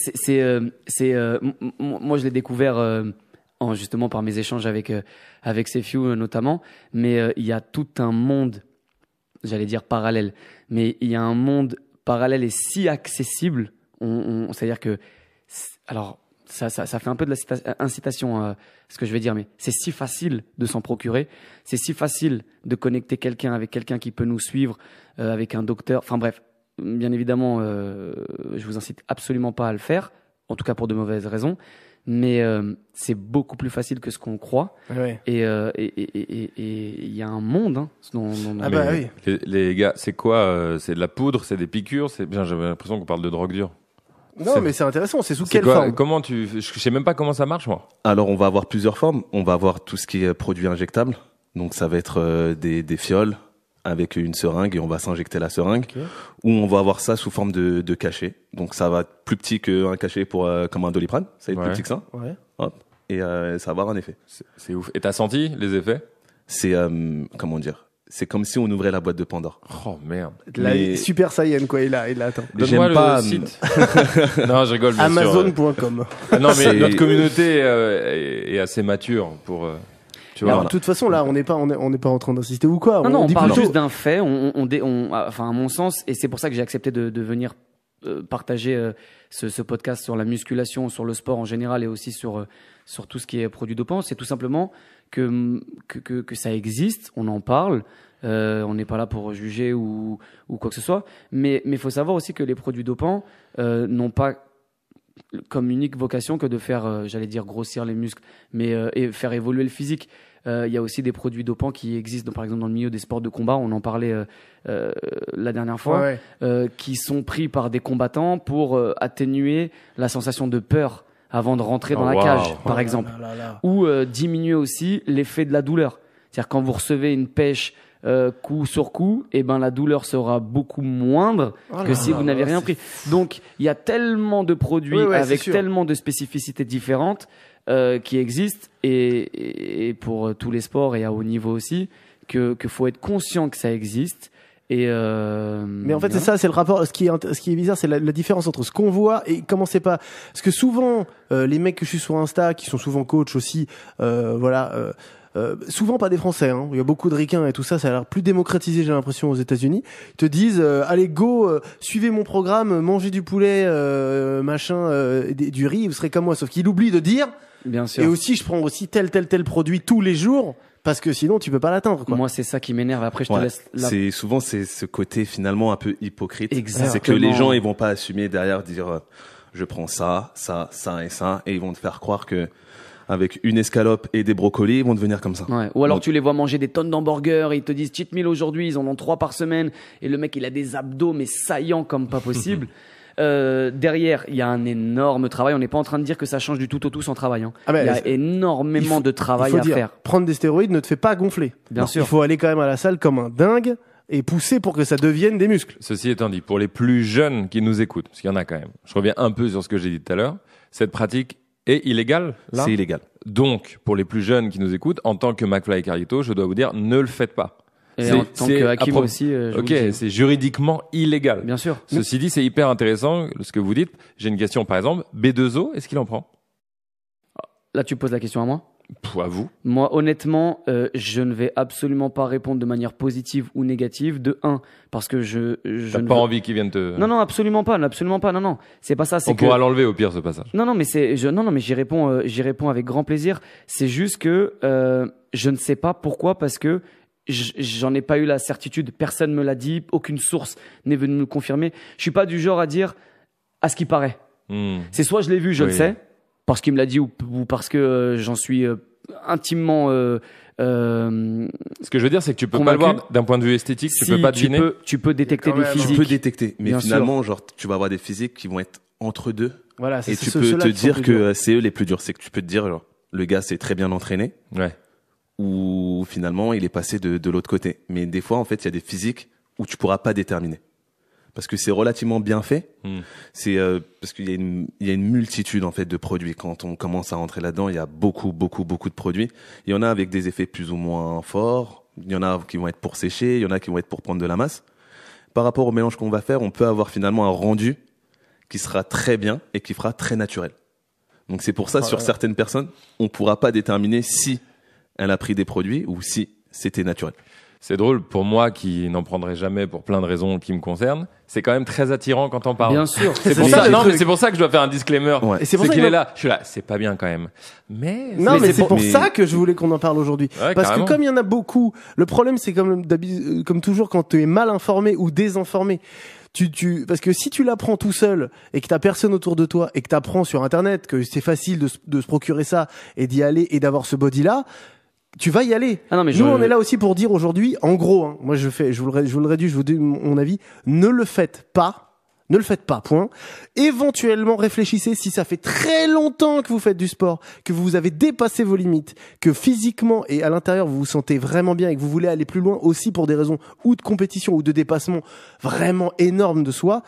moi, je l'ai découvert justement par mes échanges avec Sefiu notamment, mais il y a tout un monde, j'allais dire parallèle, mais il y a un monde parallèle et si accessible, c'est-à-dire que, alors ça fait un peu de incitation à ce que je vais dire, mais c'est si facile de s'en procurer, c'est si facile de connecter quelqu'un avec quelqu'un qui peut nous suivre, avec un docteur, enfin bref, bien évidemment, je vous incite absolument pas à le faire, en tout cas pour de mauvaises raisons, mais c'est beaucoup plus facile que ce qu'on croit. Ouais. Et il y a un monde hein, Ah bah oui. Les gars, c'est quoi c'est de la poudre, c'est des piqûres, c'est bien. J'avais l'impression qu'on parle de drogue dure. Non, mais c'est intéressant. C'est sous C'est quelle quoi, forme? comment je sais même pas comment ça marche moi. Alors, on va avoir plusieurs formes. On va avoir tout ce qui est produit injectable. Donc, ça va être des fioles avec une seringue et on va s'injecter la seringue. Ok. Ou on va avoir ça sous forme de cachet. Donc, ça va être plus petit qu'un cachet pour comme un Doliprane. Ça va être Ouais. plus petit que ça. Ouais. Hop. Et ça va avoir un effet. C'est ouf. Et t'as senti les effets? C'est comment dire? C'est comme si on ouvrait la boîte de Pandore. Oh merde. La Mais- Super Saiyan, quoi. Il a atteint. Donne-moi J'aime pas, le site. Non, je rigole. Bien sûr. Amazon.com. Non, mais C'est- notre communauté est assez mature pour. Tu vois. Alors, de toute façon, là, on n'est pas en train d'insister ou quoi. Non, on dit parle plutôt- juste d'un fait. Enfin, à mon sens, et c'est pour ça que j'ai accepté de venir partager ce podcast sur la musculation, sur le sport en général et aussi sur tout ce qui est produits dopants. C'est tout simplement que ça existe, on en parle. On n'est pas là pour juger ou quoi que ce soit. Mais il faut savoir aussi que les produits dopants n'ont pas comme unique vocation que de faire, j'allais dire, grossir les muscles, mais et faire évoluer le physique. Il y a aussi des produits dopants qui existent, par exemple dans le milieu des sports de combat, on en parlait la dernière fois, Ouais. qui sont pris par des combattants pour atténuer la sensation de peur avant de rentrer dans Oh, la wow. cage, par Oh exemple. là là là. Ou diminuer aussi l'effet de la douleur. C'est-à-dire quand vous recevez une pêche coup sur coup, et ben la douleur sera beaucoup moindre Oh que là si là vous n'avez là, rien c'est pris. Donc il y a tellement de produits Oui, ouais, avec c'est sûr. tellement de spécificités différentes qui existent et pour tous les sports et à haut niveau aussi que faut être conscient que ça existe. Et Mais en fait, c'est ça, c'est le rapport. Ce qui est bizarre, c'est la différence entre ce qu'on voit et comment c'est pas. Parce que souvent, les mecs que je suis sur Insta, qui sont souvent coachs aussi, souvent pas des Français. Hein. Il y a beaucoup de ricains et tout ça. Ça a l'air plus démocratisé, j'ai l'impression, aux États-Unis. Ils te disent, allez go, suivez mon programme, mangez du poulet, du riz, vous serez comme moi. Sauf qu'il oublie de dire. bien sûr. Et aussi, je prends aussi tel produit tous les jours. Parce que sinon, tu peux pas l'atteindre, quoi. Moi, c'est ça qui m'énerve. Après, je te Ouais. laisse la C'est souvent c'est ce côté finalement un peu hypocrite. Exactement. C'est que les gens ils vont pas assumer derrière dire je prends ça et ça et ils vont te faire croire que avec une escalope et des brocolis ils vont devenir comme ça. Ouais. Ou alors Donc- tu les vois manger des tonnes d'hamburgers, et ils te disent cheat meal aujourd'hui, ils en ont 3 par semaine, et le mec il a des abdos mais saillants comme pas possible. Derrière, il y a un énorme travail. On n'est pas en train de dire que ça change du tout au tout sans travail. Hein. Ah ben, il y a c'est- énormément de Il travail faut à dire, faire. prendre des stéroïdes ne te fait pas gonfler. Bien Non, sûr. Il faut aller quand même à la salle comme un dingue et pousser pour que ça devienne des muscles. Ceci étant dit, pour les plus jeunes qui nous écoutent, parce qu'il y en a quand même, je reviens un peu sur ce que j'ai dit tout à l'heure, cette pratique est illégale, là. C'est illégal. Donc, pour les plus jeunes qui nous écoutent, en tant que McFly et Carlito, je dois vous dire, ne le faites pas. Et C'est- en tant c'est que Hakim à pro- aussi, je vous Ok, le dis. c'est juridiquement illégal. Bien sûr. Ceci dit, c'est hyper intéressant ce que vous dites. J'ai une question, par exemple, B2O, est-ce qu'il en prend? Là, tu poses la question à moi. À vous. Moi, honnêtement, je ne vais absolument pas répondre de manière positive ou négative. De un, parce que je T'as ne pas veux- envie qu'il vienne te... Non, absolument pas. Non. C'est pas ça. C'est On que pourra l'enlever au pire, ce passage. non, mais j'y réponds avec grand plaisir. C'est juste que je ne sais pas pourquoi, parce que j'en ai pas eu la certitude. Personne me l'a dit, aucune source n'est venue me le confirmer. Je suis pas du genre à dire à ce qui paraît. Hmm. C'est soit je l'ai vu, je Oui. le sais, parce qu'il me l'a dit ou parce que j'en suis intimement. Ce que je veux dire, c'est que tu peux Convaincu. pas le voir d'un point de vue esthétique, tu Si peux pas deviner. tu peux détecter quand des même. Tu physiques. peux détecter, mais Bien finalement genre tu vas avoir des physiques qui vont être entre deux Voilà, et tu peux te dire que c'est eux les plus durs. C'est que tu peux te dire genre le gars s'est très bien entraîné Ouais. ou finalement il est passé de l'autre côté. Mais des fois en fait il y a des physiques où tu pourras pas déterminer parce que c'est relativement bien fait. Hmm. C'est parce qu'il y a une multitude en fait de produits. Quand on commence à rentrer là-dedans, il y a beaucoup de produits. Il y en a avec des effets plus ou moins forts. Il y en a qui vont être pour sécher, il y en a qui vont être pour prendre de la masse. Par rapport au mélange qu'on va faire, on peut avoir finalement un rendu qui sera très bien et qui fera très naturel. Donc c'est pour ça, sur certaines personnes, on pourra pas déterminer si elle a pris des produits ou si c'était naturel. C'est drôle, pour moi qui n'en prendrai jamais pour plein de raisons qui me concernent, c'est quand même très attirant quand on parle. Bien sûr. C'est pour ça, non, mais c'est pour ça que je dois faire un disclaimer. Ouais. Et c'est pour ça qu'il que est là. Je suis là, c'est pas bien quand même. Mais c'est pour ça que je voulais qu'on en parle aujourd'hui. Ouais, Parce carrément. que comme il y en a beaucoup, le problème c'est comme toujours quand tu es mal informé ou désinformé. Parce que si tu l'apprends tout seul et que t'as personne autour de toi et que t'apprends sur internet que c'est facile de se procurer ça et d'y aller et d'avoir ce body là, tu vas y aller. Ah non, mais Nous, on est là aussi pour dire aujourd'hui, en gros, hein, moi je vous le réduis, je vous dis mon avis, ne le faites pas. Ne le faites pas, point. Éventuellement, réfléchissez si ça fait très longtemps que vous faites du sport, que vous avez dépassé vos limites, que physiquement et à l'intérieur vous vous sentez vraiment bien et que vous voulez aller plus loin aussi pour des raisons ou de compétition ou de dépassement vraiment énormes de soi.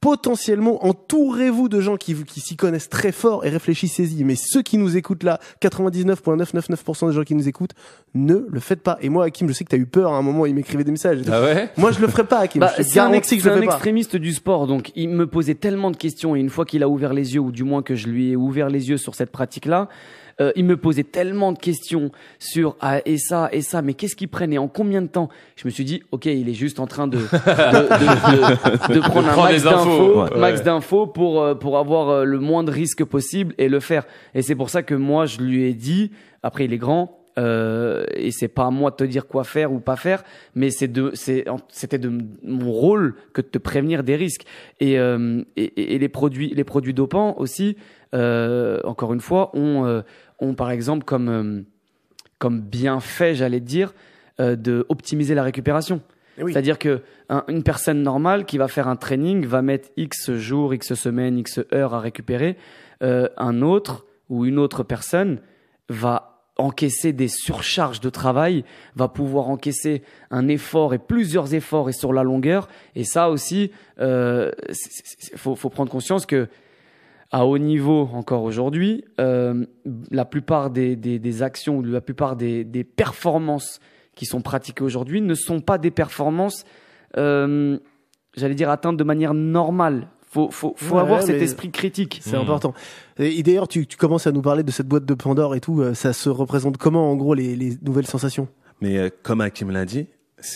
Potentiellement, entourez-vous de gens qui s'y connaissent très fort et réfléchissez-y. Mais ceux qui nous écoutent là, 99,999% des gens qui nous écoutent, ne le faites pas. Et moi, Hakim, je sais que t'as eu peur à un moment, il m'écrivait des messages. Ah ouais? Moi, je le ferai pas, Hakim. Je te c'est un garantis que je le fais pas. extrémiste du sport, donc il me posait tellement de questions et une fois qu'il a ouvert les yeux, ou du moins que je lui ai ouvert les yeux sur cette pratique-là, il me posait tellement de questions sur et ça, mais qu'est-ce qu'ils prennent et en combien de temps? Je me suis dit, ok, il est juste en train de prendre un max d'infos pour avoir le moins de risques possible et le faire. Et c'est pour ça que moi je lui ai dit, après il est grand. Et c'est pas à moi de te dire quoi faire ou pas faire, mais c'était de mon rôle que de te prévenir des risques. Et les produits dopants aussi, encore une fois, ont par exemple comme bienfait, j'allais te dire, de optimiser la récupération. Oui. C'est-à-dire que une personne normale qui va faire un training va mettre X jours, X semaines, X heures à récupérer. Un autre ou une autre personne va encaisser des surcharges de travail, va pouvoir encaisser un effort et plusieurs efforts et sur la longueur. Et ça aussi, faut prendre conscience que à haut niveau encore aujourd'hui, la plupart des actions ou la plupart des performances qui sont pratiquées aujourd'hui ne sont pas des performances, j'allais dire, atteintes de manière normale. Faut avoir cet esprit critique. C'est important. Et d'ailleurs, tu commences à nous parler de cette boîte de Pandore et tout. Ça se représente comment, en gros, les nouvelles sensations? Mais comme Hakim l'a dit,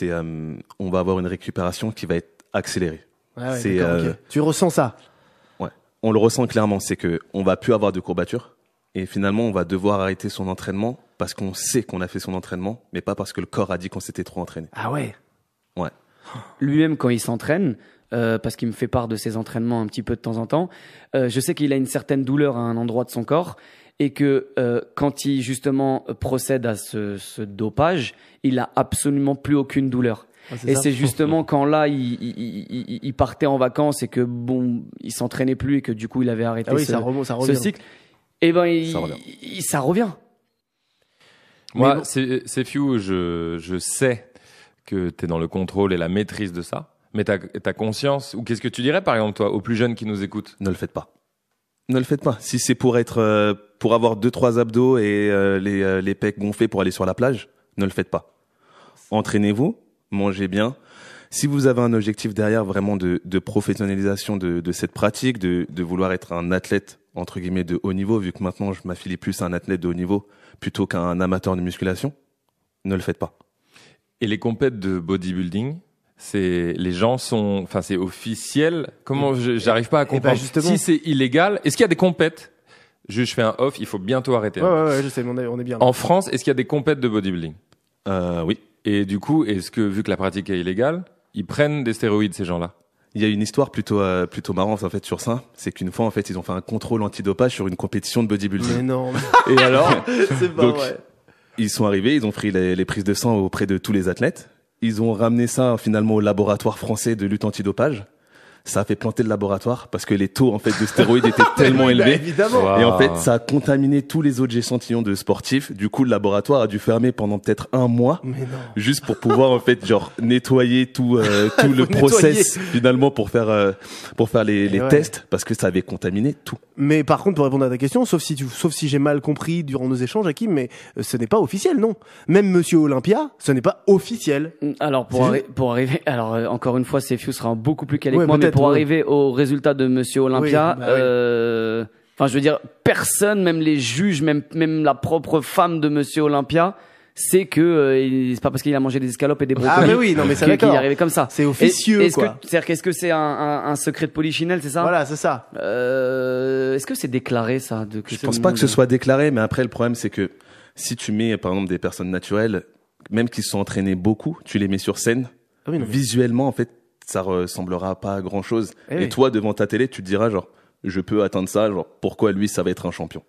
on va avoir une récupération qui va être accélérée. Okay. Tu ressens ça? Ouais, on le ressent clairement. C'est que on va plus avoir de courbatures et finalement, on va devoir arrêter son entraînement parce qu'on sait qu'on a fait son entraînement, mais pas parce que le corps a dit qu'on s'était trop entraîné. Ah ouais. Ouais. Lui-même, quand il s'entraîne, parce qu'il me fait part de ses entraînements un petit peu de temps en temps, je sais qu'il a une certaine douleur à un endroit de son corps et que quand il justement procède à ce dopage, il a absolument plus aucune douleur. C'est justement quand là il partait en vacances et que bon, il s'entraînait plus et que du coup il avait arrêté ce cycle, et ben ça revient. Moi, bon. c'est Few, je sais que tu es dans le contrôle et la maîtrise de ça. Mais t'as conscience, ou qu'est-ce que tu dirais par exemple toi aux plus jeunes qui nous écoutent? Ne le faites pas. Ne le faites pas. Si c'est pour avoir 2-3 abdos et les pecs gonflés pour aller sur la plage, ne le faites pas. Entraînez-vous, mangez bien. Si vous avez un objectif derrière vraiment de professionnalisation de cette pratique, de vouloir être un athlète entre guillemets de haut niveau, vu que maintenant je m'affilie plus à un athlète de haut niveau plutôt qu'à un amateur de musculation, ne le faites pas. Et les compètes de bodybuilding, c'est officiel. Comment j'arrive pas à comprendre. Si c'est illégal, est-ce qu'il y a des compètes? Je fais un off, il faut bientôt arrêter. Ouais, je sais, on est bien. Là. En France, est-ce qu'il y a des compètes de bodybuilding? Oui. Et du coup, est-ce que vu que la pratique est illégale, ils prennent des stéroïdes ces gens-là? Il y a une histoire plutôt marrante en fait sur ça. C'est qu'une fois en fait ils ont fait un contrôle antidopage sur une compétition de bodybuilding. Mais non. Et alors, c'est pas vrai. Ils sont arrivés, ils ont pris les prises de sang auprès de tous les athlètes. Ils ont ramené ça finalement au laboratoire français de lutte antidopage. Ça a fait planter le laboratoire parce que les taux en fait de stéroïdes étaient tellement élevés. Évidemment. Et en fait, ça a contaminé tous les autres échantillons de sportifs. Du coup, le laboratoire a dû fermer pendant peut-être 1 mois, juste pour pouvoir en fait genre nettoyer tout le process finalement pour faire les tests parce que ça avait contaminé tout. Mais par contre, pour répondre à ta question, sauf si j'ai mal compris durant nos échanges, Hakim, mais ce n'est pas officiel, non. Même Monsieur Olympia, ce n'est pas officiel. Alors pour arriver, encore une fois, Sefiu sera beaucoup plus calé que moi, mais pour arriver au résultat de Monsieur Olympia, Enfin, je veux dire, personne, même les juges, même la propre femme de Monsieur Olympia, sait que c'est pas parce qu'il a mangé des escalopes et des brocolis. Ah mais oui, non mais c'est qu'il d'accord. est arrivé comme ça. C'est officieux, quoi. Est-ce que c'est un secret de polichinelle, c'est ça? Voilà, c'est ça. Est-ce que c'est déclaré ça Je pense pas que ce soit déclaré, mais après le problème c'est que si tu mets par exemple des personnes naturelles, même qui se sont entraînées beaucoup, tu les mets sur scène, Ah oui, non, mais- visuellement en fait, ça ressemblera pas à grand chose. Eh Et oui. toi devant ta télé, tu te diras genre, je peux atteindre ça, genre pourquoi lui ça va être un champion.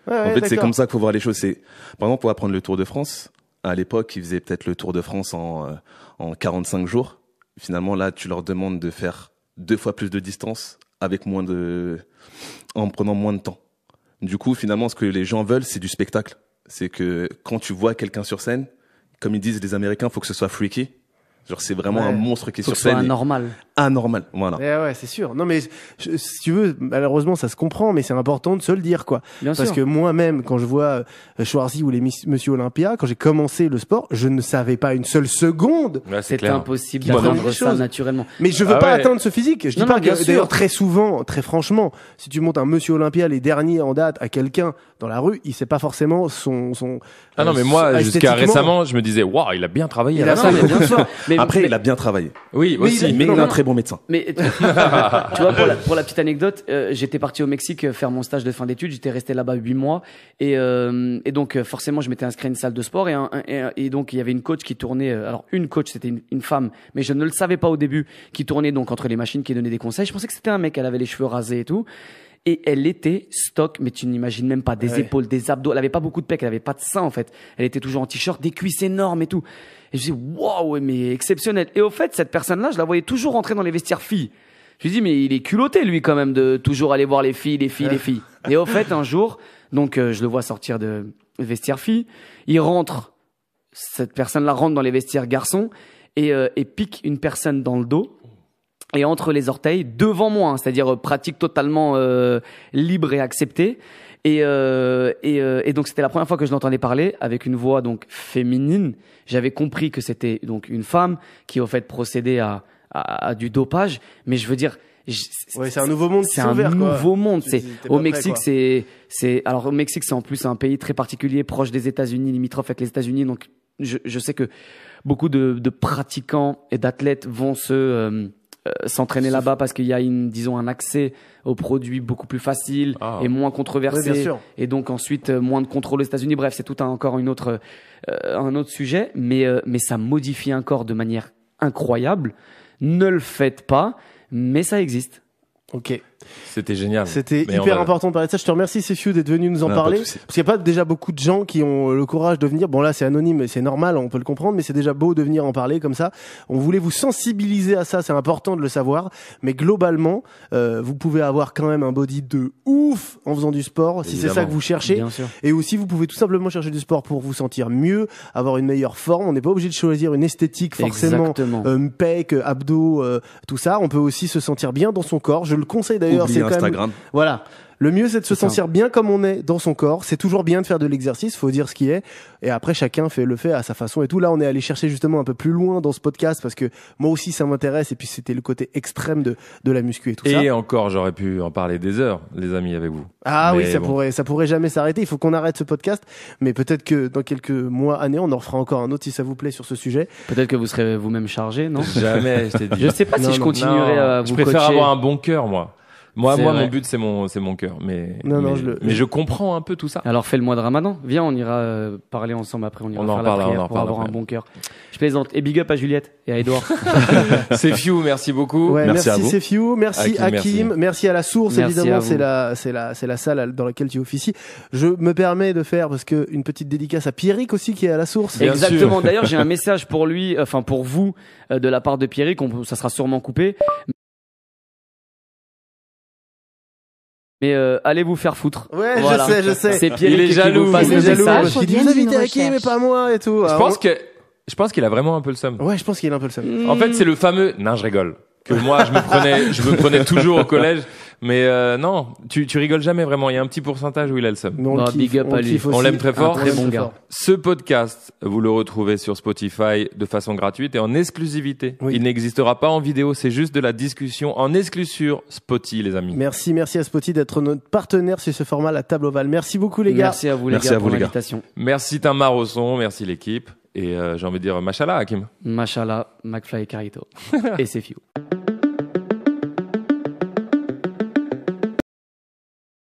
Ouais, En ouais, fait, c'est d'accord. comme ça qu'il faut voir les choses. C'est, par exemple, on va prendre le Tour de France. À l'époque, ils faisaient peut-être le Tour de France en 45 jours. Finalement, là, tu leur demandes de faire 2 fois plus de distance avec en prenant moins de temps. Du coup, finalement, ce que les gens veulent, c'est du spectacle. C'est que quand tu vois quelqu'un sur scène, comme ils disent les Américains, faut que ce soit freaky. Genre, c'est vraiment Ouais. un monstre qui est Faut sur que ce soit scène. anormal. Anormal. Voilà. Ouais, c'est sûr. Non, mais si tu veux, malheureusement, ça se comprend, mais c'est important de se le dire, quoi. Bien Parce sûr. que moi-même, quand je vois Schwarzy ou les Monsieur Olympia, quand j'ai commencé le sport, je ne savais pas une seule seconde. Ouais, C'est clair. impossible Moi non d'atteindre plus. ça naturellement. Mais je veux Ah pas ouais. atteindre ce physique. Je dis Non, pas non, bien que, d'ailleurs, sûr. très souvent, très franchement, si tu montes un Monsieur Olympia, les derniers en date, à quelqu'un dans la rue, il sait pas forcément son Ah non, mais moi, jusqu'à esthétiquement. récemment, je me disais, waouh, il a bien travaillé Il à la a salle. Non, mais bien sûr. Mais, Après, mais- il a bien travaillé. Oui, Mais aussi. Mais Non, il est un non. très bon médecin. Mais tu vois, pour la petite anecdote, j'étais parti au Mexique faire mon stage de fin d'études. J'étais resté là-bas 8 mois et donc forcément je m'étais inscrit à une salle de sport et donc il y avait une coach qui tournait. Alors une coach, c'était une femme, mais je ne le savais pas au début, qui tournait donc entre les machines, qui donnait des conseils. Je pensais que c'était un mec. Elle avait les cheveux rasés et tout. Et elle était stock, mais tu n'imagines même pas, des Ouais. épaules, des abdos. Elle avait pas beaucoup de pecs, elle avait pas de seins en fait. Elle était toujours en t-shirt, des cuisses énormes et tout. Et je me dis waouh, mais exceptionnel. Et au fait, cette personne-là, je la voyais toujours rentrer dans les vestiaires filles. Je me dis mais il est culotté lui quand même de toujours aller voir les filles. Et au fait, un jour, donc je le vois sortir de vestiaire filles. Il rentre, cette personne-là rentre dans les vestiaires garçons et pique une personne dans le dos. Et entre les orteils, devant moi, hein, c'est-à-dire pratique totalement libre et acceptée. Et donc c'était la première fois que je l'entendais parler avec une voix donc féminine. J'avais compris que c'était donc une femme qui au fait procédait à du dopage. Mais je veux dire, Ouais, c'est un nouveau monde qui c'est s'est un ouvert, quoi. nouveau monde. Tu C'est dis, t'es au pas Mexique, prêt, quoi. alors au Mexique, c'est en plus un pays très particulier, proche des États-Unis, limitrophe avec les États-Unis. Donc je sais que beaucoup de pratiquants et d'athlètes vont s'entraîner là-bas parce qu'il y a disons un accès aux produits beaucoup plus facile Ah. et moins Ouais, controversé bien sûr. et donc ensuite moins de contrôle aux États-Unis. Bref, c'est tout encore un autre sujet, mais ça modifie un corps de manière incroyable. Ne le faites pas, mais ça existe. Ok. C'était génial. C'était Mais on hyper va- important de parler de ça. Je te remercie, Sefiu, d'être venu nous en Non, parler. pas de souci. Parce qu'il n'y a pas déjà beaucoup de gens qui ont le courage de venir. Bon, là, c'est anonyme, et c'est normal, on peut le comprendre, mais c'est déjà beau de venir en parler comme ça. On voulait vous sensibiliser à ça, c'est important de le savoir. Mais globalement, vous pouvez avoir quand même un body de ouf en faisant du sport, si c'est Évidemment. ça que vous cherchez. Bien sûr. Et aussi, vous pouvez tout simplement chercher du sport pour vous sentir mieux, avoir une meilleure forme. On n'est pas obligé de choisir une esthétique forcément. Exactement. Pec, abdos, tout ça. On peut aussi se sentir bien dans son corps. Je le conseille d'ailleurs. Oubliez C'est quand même Instagram. voilà. Le mieux, c'est de se C'est ça. sentir bien comme on est dans son corps. C'est toujours bien de faire de l'exercice, faut dire ce qui est. Et après, chacun le fait à sa façon et tout. Là, on est allé chercher justement un peu plus loin dans ce podcast parce que moi aussi, ça m'intéresse. Et puis, c'était le côté extrême de la muscu et tout ça. Et encore, j'aurais pu en parler des heures, les amis, avec vous. Ah oui, Mais bon. ça pourrait jamais s'arrêter. Il faut qu'on arrête ce podcast. Mais peut-être que dans quelques mois, années, on en refera encore un autre si ça vous plaît sur ce sujet. Peut-être que vous serez vous-même chargé, non? Jamais, je t'ai dit. Je sais pas Non, si je non. continuerai à vous Je préfère coacher. avoir un bon cœur, moi. Moi, C'est mon vrai. but, c'est mon cœur. Mais, Non, non, mais, mais je comprends un peu tout ça. Alors fais le mois de Ramadan. Viens, on ira parler ensemble après. On ira On en faire reparle, la prière on en pour reparle avoir après. un bon cœur. Je plaisante. Et big up à Juliette et à Edouard. C'est Fiu, merci beaucoup. Ouais, Merci à merci vous. Sefiu, merci Hakim, Hakim, merci à la source, Merci évidemment, à vous. c'est la salle dans laquelle tu officies. Je me permets de faire, parce que une petite dédicace à Pierrick aussi, qui est à la source. Bien Exactement. sûr. D'ailleurs, j'ai un message pour lui, enfin pour vous, de la part de Pierrick. Ça sera sûrement coupé. Mais allez vous faire foutre. Ouais, Voilà. je sais. C'est Pierrick Il est qui jaloux, vous passe Il est le jaloux, message. parce qu'il dit, Faut vous bien invitez une Hakim et recherche. pas moi et tout. Je pense qu'il a vraiment un peu le seum. Ouais, je pense qu'il a un peu le seum. En fait, c'est le fameux, non, je rigole. Que moi, je me prenais toujours au collège. Mais non, tu rigoles jamais vraiment. Il y a un petit pourcentage où il a le seum. Mais on le kiffe, big up on à le lui. kiffe On aussi. l'aime très fort. Un très bon gars. Ce podcast, vous le retrouvez sur Spotify de façon gratuite et en exclusivité. Oui. Il n'existera pas en vidéo, c'est juste de la discussion en exclu sur Spotify, les amis. Merci à Spotty d'être notre partenaire sur ce format, la table ovale. Merci beaucoup les gars. Merci à vous les Merci gars à vous, pour les gars. l'invitation. Merci Tamar au son, merci l'équipe. Et j'ai envie de dire, machallah, Hakim. Mashallah, McFly et Carito. Et c'est Fiu.